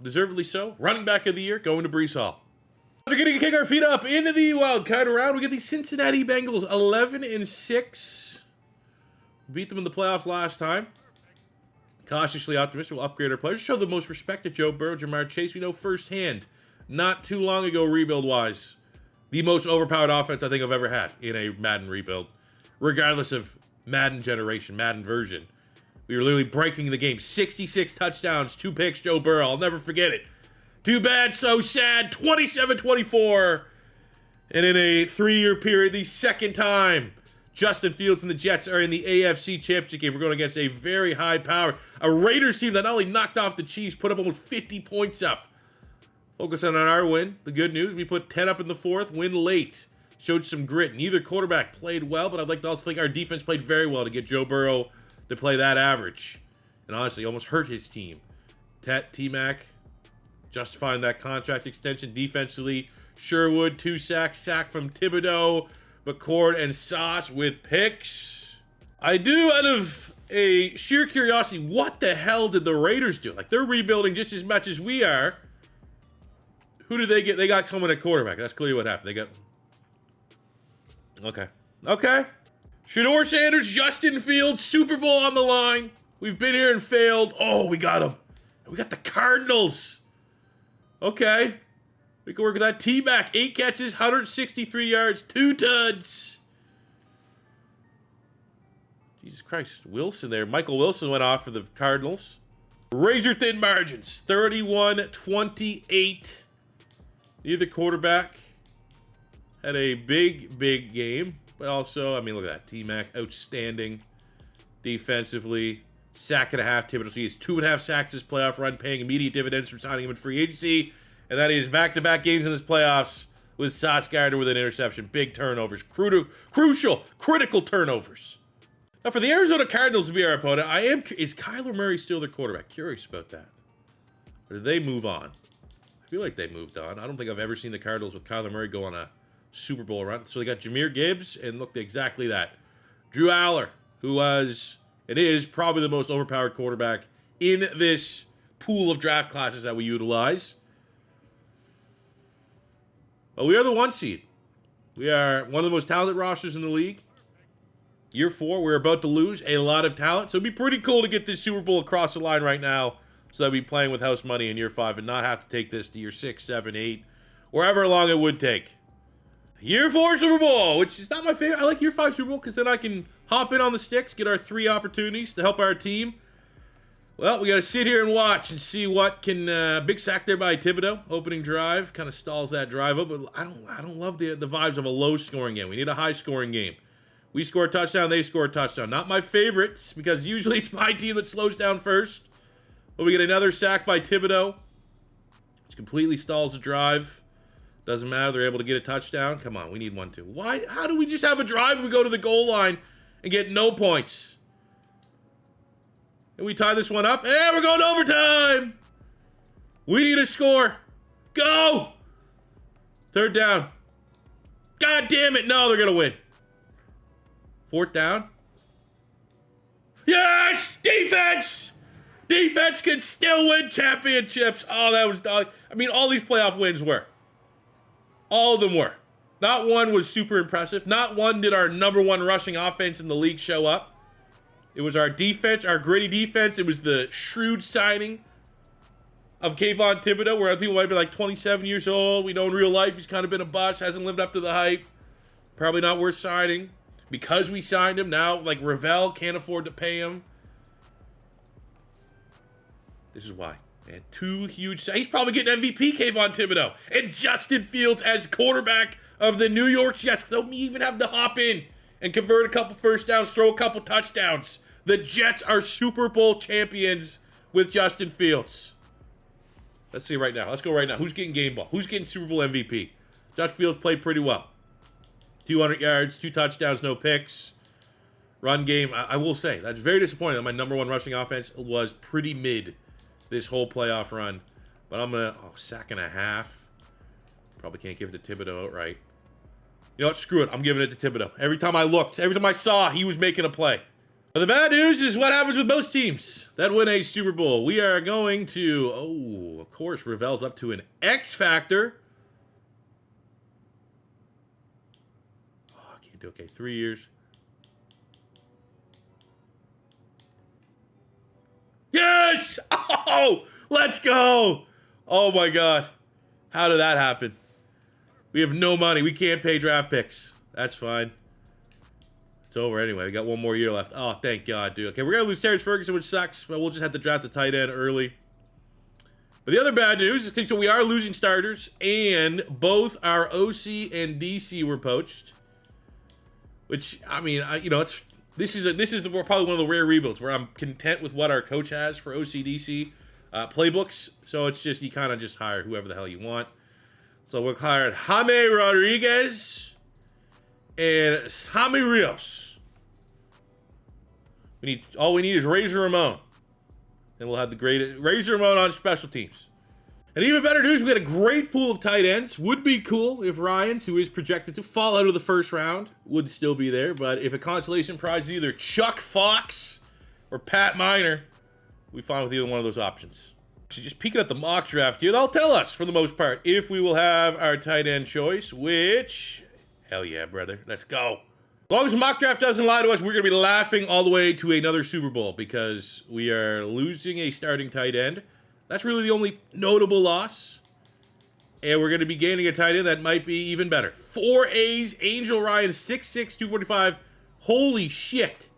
deservedly so, Running Back of the Year, going to Breece Hall. After getting to kick our feet up into the wild card round, we get the Cincinnati Bengals 11-6. Beat them in the playoffs last time. Cautiously optimistic, we'll upgrade our players. Show the most respect to Joe Burrow, Jamar Chase. We know firsthand, not too long ago, rebuild-wise, the most overpowered offense I think I've ever had in a Madden rebuild. Regardless of Madden generation, Madden version. We were literally breaking the game. 66 touchdowns, 2 picks, Joe Burrow. I'll never forget it. Too bad, so sad. 27-24. And in a 3-year period, the second time Justin Fields and the Jets are in the AFC Championship game. We're going against a very high power. A Raiders team that not only knocked off the Chiefs, put up almost 50 points up. Focus on our win. The good news, we put 10 up in the 4th, win late. Showed some grit. Neither quarterback played well, but I'd like to also think our defense played very well to get Joe Burrow to play that average. And honestly, almost hurt his team. T-Mac, justifying that contract extension defensively. Sherwood, 2 sacks, sack from Thibodeau, McCord, and Sauce with picks. I do, out of a sheer curiosity, what the hell did the Raiders do? Like, they're rebuilding just as much as we are. Who did they get? They got someone at quarterback. That's clearly what happened. They got... Okay. Shedeur Sanders, Justin Fields, Super Bowl on the line. We've been here and failed. Oh, we got him. We got the Cardinals. Okay. We can work with that. T-Mac, 8 catches, 163 yards, 2 tuds. Jesus Christ. Wilson there. Michael Wilson went off for the Cardinals. Razor thin margins. 31-28. Neither quarterback had a big game. But also, I mean, look at that. T-Mac, outstanding defensively. Sack and a half. Thibodeau, so he has 2.5 sacks this playoff run, paying immediate dividends from signing him in free agency. And that is back-to-back games in this playoffs with Sauce Gardner with an interception. Big turnovers. Crucial, critical turnovers. Now, for the Arizona Cardinals to be our opponent, is Kyler Murray still their quarterback? Curious about that. Or did they move on? I feel like they moved on. I don't think I've ever seen the Cardinals with Kyler Murray go on a Super Bowl run. So they got Jahmyr Gibbs, and looked exactly that. Drew Aller, who was, and is, probably the most overpowered quarterback in this pool of draft classes that we utilize. But we are the 1 seed. We are one of the most talented rosters in the league. Year 4, we're about to lose a lot of talent. So it'd be pretty cool to get this Super Bowl across the line right now, so that we'd be playing with house money in year 5 and not have to take this to year 6, 7, 8, wherever long it would take. Year 4 Super Bowl, which is not my favorite. I like year 5 Super Bowl because then I can hop in on the sticks, get our 3 opportunities to help our team. Well, we got to sit here and watch and see what can. Big sack there by Thibodeau. Opening drive kind of stalls that drive up, but I don't love the vibes of a low scoring game. We need a high scoring game. We score a touchdown, they score a touchdown. Not my favorites, because usually it's my team that slows down first. But we get another sack by Thibodeau, which completely stalls the drive. Doesn't matter, they're able to get a touchdown. Come on, we need one too. Why? How do we just have a drive and we go to the goal line and get no points? And we tie this one up, and we're going to overtime! We need a score. Go! 3rd down. God damn it, no, they're going to win. 4th down. Yes! Defense! Defense can still win championships. Oh, that was... I mean, all these playoff wins were. All of them were. Not one was super impressive. Not one did our #1 rushing offense in the league show up. It was our defense, our gritty defense. It was the shrewd signing of Kayvon Thibodeau, where people might be like 27 years old. We know in real life he's kind of been a bust, hasn't lived up to the hype. Probably not worth signing. Because we signed him, now, like, Ravel can't afford to pay him. This is why. Man, 2 huge... He's probably getting MVP, Kayvon Thibodeau. And Justin Fields as quarterback of the New York Jets, without me even having to hop in and convert a couple first downs, throw a couple touchdowns. The Jets are Super Bowl champions with Justin Fields. Let's see right now. Let's go right now. Who's getting game ball? Who's getting Super Bowl MVP? Justin Fields played pretty well. 200 yards, 2 touchdowns, no picks. Run game, I will say, that's very disappointing that my #1 rushing offense was pretty mid this whole playoff run. But I'm going to, sack and a half. Probably can't give it to Thibodeau outright. You know what, screw it, I'm giving it to Thibodeau. Every time I looked, every time I saw, he was making a play. But the bad news is what happens with most teams that win a Super Bowl. We are going to, of course, Ravel's up to an X factor. Okay, 3 years. Yes! Oh, let's go! Oh my God. How did that happen? We have no money. We can't pay draft picks. That's fine. It's over anyway. We got 1 more year left. Oh, thank God, dude. Okay, we're going to lose Terrence Ferguson, which sucks, but we'll just have to draft the tight end early. But the other bad news is so we are losing starters, and both our OC and DC were poached. Which, I mean, this is probably one of the rare rebuilds where I'm content with what our coach has for OCDC playbooks. So it's just, you kind of just hire whoever the hell you want. So we'll hire Jaime Rodriguez and Sammy Rios. All we need is Razor Ramon. Then we'll have the great razor mode on special teams. And even better news, we got a great pool of tight ends. Would be cool if Ryans, who is projected to fall out of the first round, would still be there. But if a consolation prize is either Chuck Fox or Pat Minor, we fine with either one of those options. So just peeking at the mock draft here, they'll tell us, for the most part, if we will have our tight end choice, which, hell yeah, brother, let's go. As long as the mock draft doesn't lie to us, we're going to be laughing all the way to another Super Bowl because we are losing a starting tight end. That's really the only notable loss. And we're going to be gaining a tight end that might be even better. 4 A's, Angel Ryan, 6'6", 245. Holy shit.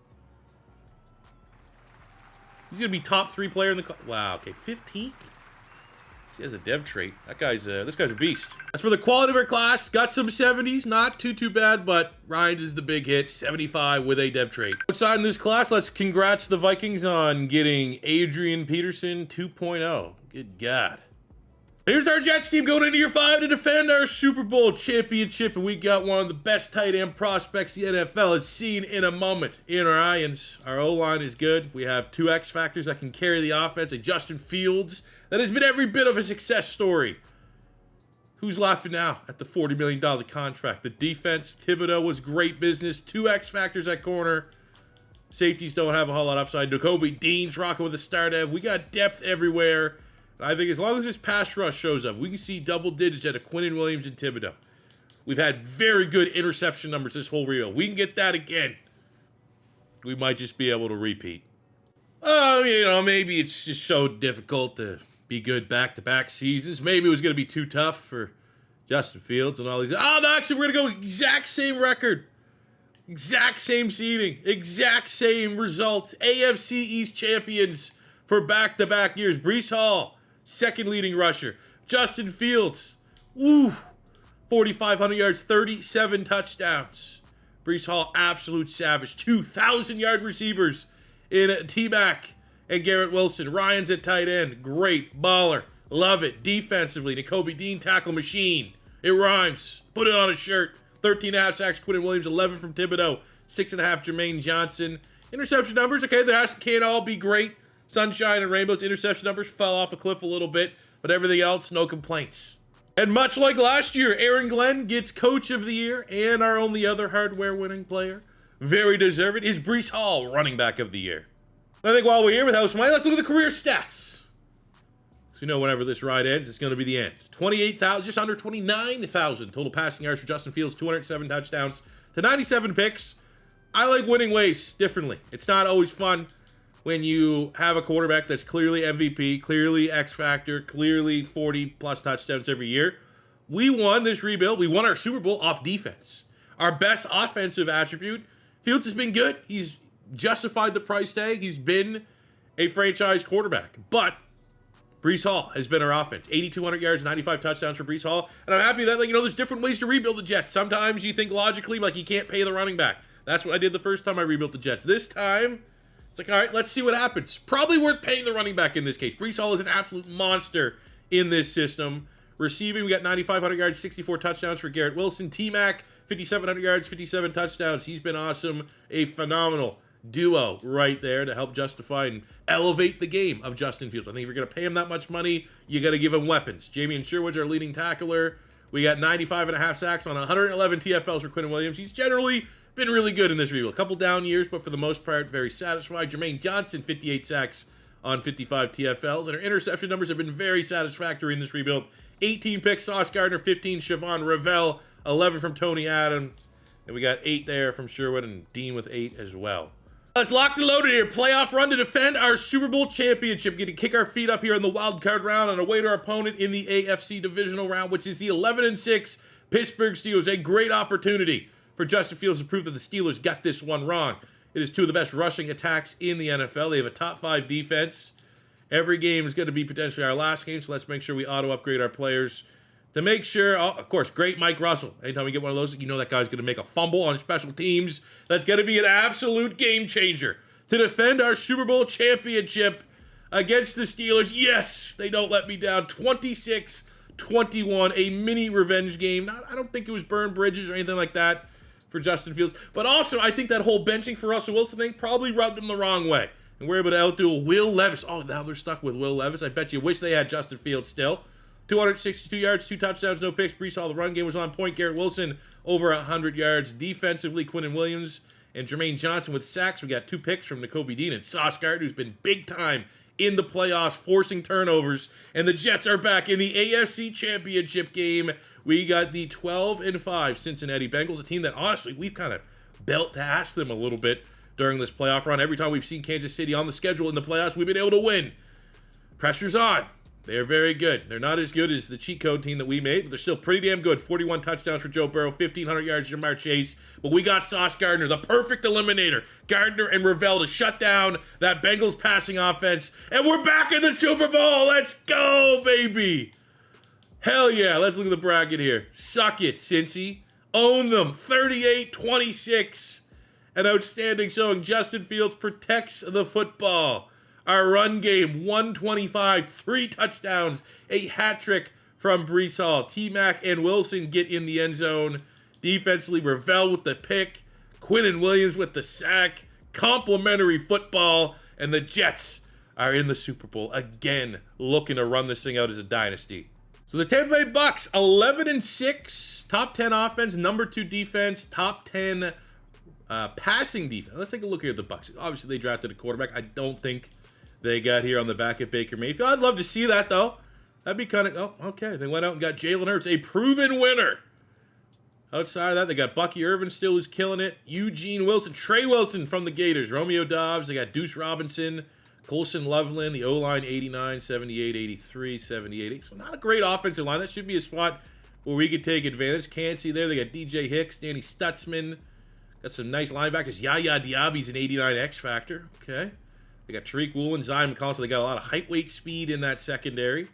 He's going to be top 3 player in the class. Wow, okay, 15. He has a dev trait. This guy's a beast. As for the quality of our class, got some 70s, not too bad, but Ryan's is the big hit, 75 with a dev trait. Outside in this class, let's congrats the Vikings on getting Adrian Peterson 2.0. Good God. Here's our Jets team going into year 5 to defend our Super Bowl championship, and we got one of the best tight end prospects the NFL has seen in a moment in our Irons. Our O-line is good. We have 2 X factors that can carry the offense, a Justin Fields that has been every bit of a success story. Who's laughing now at the $40 million contract? The defense, Thibodeau was great business. 2 X factors at corner. Safeties don't have a whole lot upside. Nakobe Dean's rocking with a star dev. We got depth everywhere. And I think as long as this pass rush shows up, we can see double digits out of Quinnen Williams and Thibodeau. We've had very good interception numbers this whole reel. We can get that again. We might just be able to repeat. Maybe it's just so difficult to be good back-to-back seasons. Maybe it was going to be too tough for Justin Fields and all these. Oh, no, actually, we're going to go exact same record. Exact same seeding. Exact same results. AFC East champions for back-to-back years. Breece Hall, second leading rusher. Justin Fields, 4,500 yards, 37 touchdowns. Breece Hall, absolute savage. 2,000-yard receivers in T-Mac and Garrett Wilson. Ryan's at tight end. Great. Baller. Love it. Defensively, Nakobe Dean, tackle machine. It rhymes. Put it on a shirt. 13.5 sacks, Quinnen Williams. 11 from Thibodeau. 6.5, Jermaine Johnson. Interception numbers, okay, can't all be great. Sunshine and rainbows. Interception numbers fell off a cliff a little bit, but everything else, no complaints. And much like last year, Aaron Glenn gets Coach of the Year and our only other hardware-winning player. Very deserved is Breece Hall, Running Back of the Year. I think while we're here with house money, let's look at the career stats. So you know whenever this ride ends, it's going to be the end. 28,000, just under 29,000 total passing yards for Justin Fields, 207 touchdowns to 97 picks. I like winning ways differently. It's not always fun when you have a quarterback that's clearly MVP, clearly X Factor, clearly 40-plus touchdowns every year. We won this rebuild. We won our Super Bowl off defense. Our best offensive attribute, Fields has been good. He's justified the price tag. He's been a franchise quarterback. But Breece Hall has been our offense. 8,200 yards, 95 touchdowns for Breece Hall. And I'm happy that, there's different ways to rebuild the Jets. Sometimes you think logically, you can't pay the running back. That's what I did the first time I rebuilt the Jets. This time, it's all right, let's see what happens. Probably worth paying the running back in this case. Breece Hall is an absolute monster in this system. Receiving, we got 9,500 yards, 64 touchdowns for Garrett Wilson. T-Mac, 5,700 yards, 57 touchdowns. He's been awesome. A phenomenal duo right there to help justify and elevate the game of Justin Fields. I think if you're going to pay him that much money, you got to give him weapons. Jamie Sherwood's our leading tackler. We got 95.5 sacks on 111 TFLs for Quinnen Williams. He's generally been really good in this rebuild. A couple down years, but for the most part, very satisfied. Jermaine Johnson, 58 sacks on 55 TFLs. And our interception numbers have been very satisfactory in this rebuild. 18 picks, Sauce Gardner, 15, Siobhan Ravel, 11 from Tony Adams. And we got 8 there from Sherwood and Dean with 8 as well. Let's lock and loaded here. Playoff run to defend our Super Bowl championship. Getting kick our feet up here in the wild card round on our way to our opponent in the AFC divisional round, which is the 11-6 Pittsburgh Steelers. A great opportunity for Justin Fields to prove that the Steelers got this one wrong. It is 2 of the best rushing attacks in the NFL. They have a top 5 defense. Every game is going to be potentially our last game, so let's make sure we auto-upgrade our players to make sure, of course, great Mike Russell. Anytime we get one of those, you know that guy's going to make a fumble on special teams. That's going to be an absolute game changer to defend our Super Bowl championship against the Steelers. Yes, they don't let me down. 26-21, a mini revenge game. I don't think it was burn bridges or anything like that for Justin Fields. But also, I think that whole benching for Russell Wilson thing probably rubbed him the wrong way. And we're able to outdo Will Levis. Oh, now they're stuck with Will Levis. I bet you wish they had Justin Fields still. 262 yards, 2 touchdowns, no picks. Brees Hall, the run game was on point. Garrett Wilson, over 100 yards. Defensively, Quinnen Williams and Jermaine Johnson with sacks. We got 2 picks from Nakobe Dean and Sauce Gardner, who's been big time in the playoffs, forcing turnovers. And the Jets are back in the AFC Championship game. We got the 12-5 Cincinnati Bengals, a team that, honestly, we've kind of belt to ask them a little bit during this playoff run. Every time we've seen Kansas City on the schedule in the playoffs, we've been able to win. Pressure's on. They're very good. They're not as good as the cheat code team that we made, but they're still pretty damn good. 41 touchdowns for Joe Burrow, 1,500 yards for Jamar Chase. But we got Sauce Gardner, the perfect eliminator. Gardner and Ravel to shut down that Bengals passing offense. And we're back in the Super Bowl. Let's go, baby. Hell yeah. Let's look at the bracket here. Suck it, Cincy. Own them. 38-26. An outstanding showing. Justin Fields protects the football. Our run game, 125, 3 touchdowns, a hat trick from Brees Hall. T-Mac and Wilson get in the end zone. Defensively, Ravel with the pick, Quinnen Williams with the sack, complimentary football, and the Jets are in the Super Bowl again, looking to run this thing out as a dynasty. So the Tampa Bay Bucks, 11-6, top 10 offense, number 2 defense, top 10 passing defense. Let's take a look here at the Bucks. Obviously, they drafted a quarterback. I don't think they got here on the back of Baker Mayfield. I'd love to see that, though. That'd be kind of... Oh, okay. They went out and got Jalen Hurts, a proven winner. Outside of that, they got Bucky Irvin still, who's killing it. Eugene Wilson, Trey Wilson from the Gators. Romeo Dobbs. They got Deuce Robinson, Colson Loveland, the O-line, 89, 78, 83, 78. So not a great offensive line. That should be a spot where we could take advantage. Cansey there. They got DJ Hicks, Danny Stutzman. Got some nice linebackers. Yaya Diaby's an 89 X Factor. Okay. They got Tariq Woolen, Zion McCollum, so they got a lot of height, weight, speed in that secondary.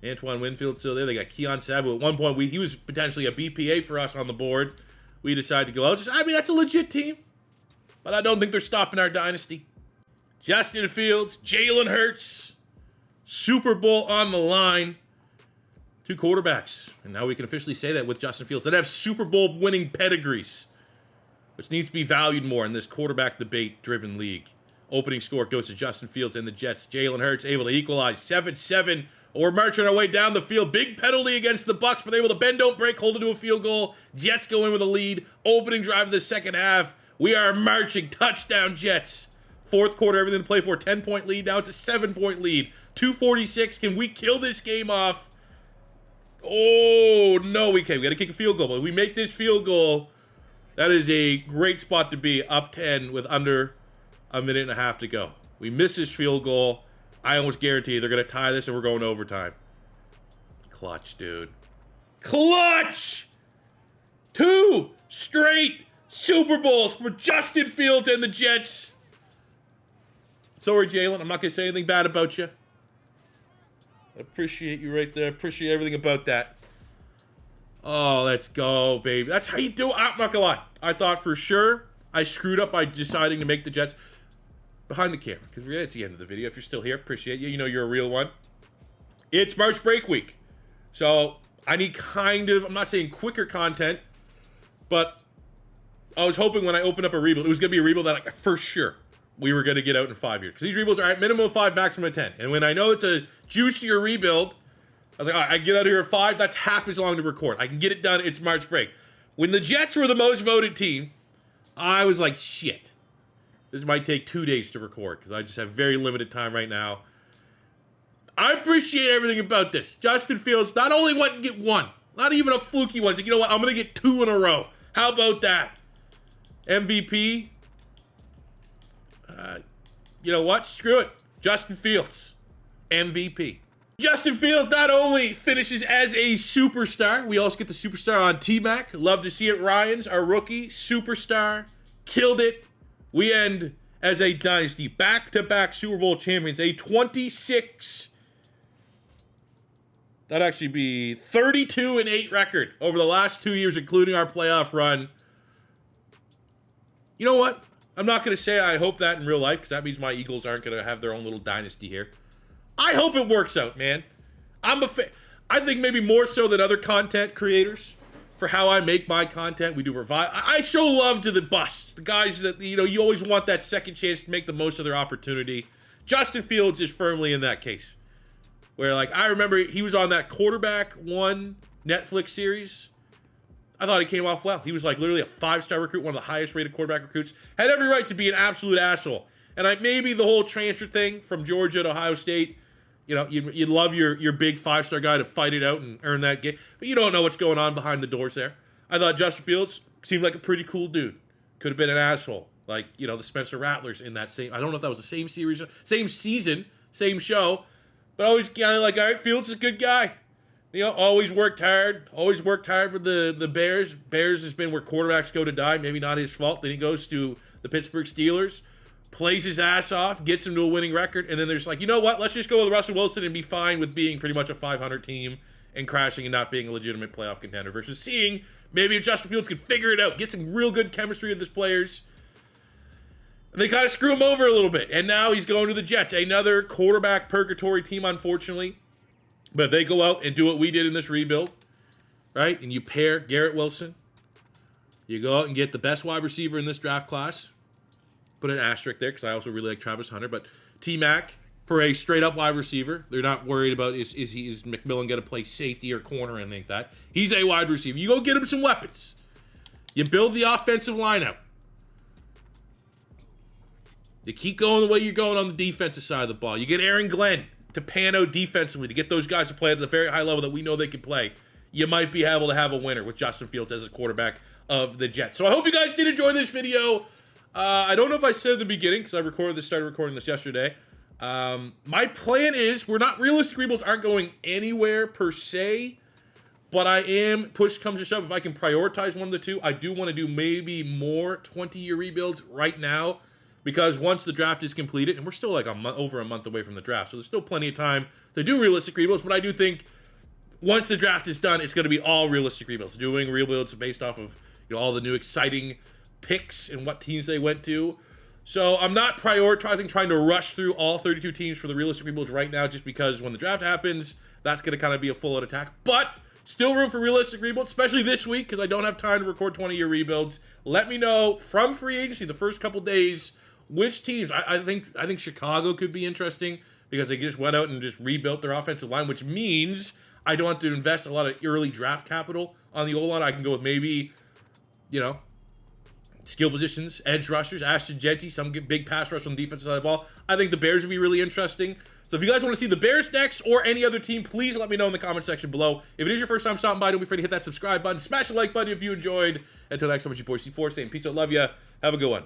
Antoine Winfield still there. They got Keon Sabu. At one point, he was potentially a BPA for us on the board. We decided to go out. I mean, that's a legit team. But I don't think they're stopping our dynasty. Justin Fields, Jalen Hurts, Super Bowl on the line. 2 quarterbacks. And now we can officially say that with Justin Fields that have Super Bowl winning pedigrees, which needs to be valued more in this quarterback debate-driven league. Opening score goes to Justin Fields and the Jets. Jalen Hurts able to equalize 7-7. We're marching our way down the field. Big penalty against the Bucks, but they're able to bend, don't break, hold it to a field goal. Jets go in with a lead. Opening drive of the second half. We are marching. Touchdown, Jets. Fourth quarter, everything to play for. 10-point lead. Now it's a 7-point lead. 2:46. Can we kill this game off? Oh, no, we can't. We got to kick a field goal. But if we make this field goal, that is a great spot to be, up 10 with under a minute and a half to go. We miss this field goal. I almost guarantee you they're going to tie this and we're going to overtime. Clutch, dude. Clutch! 2 straight Super Bowls for Justin Fields and the Jets. Sorry, Jalen. I'm not going to say anything bad about you. I appreciate you right there. Appreciate everything about that. Oh, let's go, baby. That's how you do it. I'm not going to lie. I thought for sure I screwed up by deciding to make the Jets behind the camera, because it's the end of the video. If you're still here, appreciate you. You know you're a real one. It's March break week. So I need kind of, I'm not saying quicker content, but I was hoping when I opened up a rebuild, it was going to be a rebuild that I, for sure we were going to get out in 5 years. Because these rebuilds are at minimum of 5, maximum of 10. And when I know it's a juicier rebuild, I was like, all right, I get out of here at 5, that's half as long to record. I can get it done, it's March break. When the Jets were the most voted team, I was like, shit. This might take 2 days to record because I just have very limited time right now. I appreciate everything about this. Justin Fields not only went and get 1, not even a fluky one. He's like, you know what? I'm going to get 2 in a row. How about that? MVP. You know what? Screw it. Justin Fields. MVP. Justin Fields not only finishes as a superstar, we also get the superstar on T-Mac. Love to see it. Ryan's our rookie. Superstar. Killed it. We end as a dynasty. Back-to-back Super Bowl champions. A 26... That'd actually be 32-8 record over the last 2 years, including our playoff run. You know what? I'm not going to say I hope that in real life, because that means my Eagles aren't going to have their own little dynasty here. I hope it works out, man. I think maybe more so than other content creators for how I make my content. We do revive. I show love to the busts, the guys that, you know, you always want that second chance to make the most of their opportunity. Justin Fields is firmly in that case. Where, like, I remember he was on that Quarterback One Netflix series. I thought he came off well. He was, like, literally a 5-star recruit, one of the highest rated quarterback recruits. Had every right to be an absolute asshole. And maybe the whole transfer thing from Georgia to Ohio State, you know, you'd love your big 5-star guy to fight it out and earn that game. But you don't know what's going on behind the doors there. I thought Justin Fields seemed like a pretty cool dude. Could have been an asshole. Like, you know, the Spencer Rattlers in that same, I don't know if that was the same series, same season, same show. But always kind of like, all right, Fields is a good guy. You know, always worked hard for the Bears. Bears has been where quarterbacks go to die. Maybe not his fault. Then he goes to the Pittsburgh Steelers, plays his ass off, gets him to a winning record, and then there's like, you know what? Let's just go with Russell Wilson and be fine with being pretty much a 500 team and crashing and not being a legitimate playoff contender versus seeing maybe if Justin Fields could figure it out, get some real good chemistry with his players. They kind of screw him over a little bit, and now he's going to the Jets, another quarterback purgatory team, unfortunately. But they go out and do what we did in this rebuild, right? And you pair Garrett Wilson. You go out and get the best wide receiver in this draft class. Put an asterisk there because I also really like Travis Hunter. But T-Mac for a straight-up wide receiver. They're not worried about is McMillan going to play safety or corner or anything like that. He's a wide receiver. You go get him some weapons. You build the offensive line out. You keep going the way you're going on the defensive side of the ball. You get Aaron Glenn to pan out defensively, to get those guys to play at the very high level that we know they can play. You might be able to have a winner with Justin Fields as a quarterback of the Jets. So I hope you guys did enjoy this video. I don't know if I said at the beginning, because I started recording this yesterday. My plan is, realistic rebuilds aren't going anywhere per se, but I am, push comes to shove, if I can prioritize one of the two, I do want to do maybe more 20-year rebuilds right now. Because once the draft is completed, and we're still like over a month away from the draft, so there's still plenty of time to do realistic rebuilds, but I do think once the draft is done, it's going to be all realistic rebuilds. Doing rebuilds based off of, you know, all the new exciting picks and what teams they went to. So I'm not prioritizing trying to rush through all 32 teams for the realistic rebuilds right now, just because when the draft happens, that's going to kind of be a full-out attack. But still room for realistic rebuilds, especially this week, because I don't have time to record 20-year rebuilds. Let me know from free agency the first couple days which teams. I think Chicago could be interesting because they just went out and just rebuilt their offensive line, which means I don't have to invest a lot of early draft capital on the O-line. I can go with maybe, you know, skill positions, edge rushers, Ashton Jeanty, some big pass rush on the defensive side of the ball. I think the Bears would be really interesting. So if you guys want to see the Bears next or any other team, please let me know in the comment section below. If it is your first time stopping by, don't be afraid to hit that subscribe button. Smash the like button if you enjoyed. Until next time, it's your boy C4 saying peace out, love ya. Have a good one.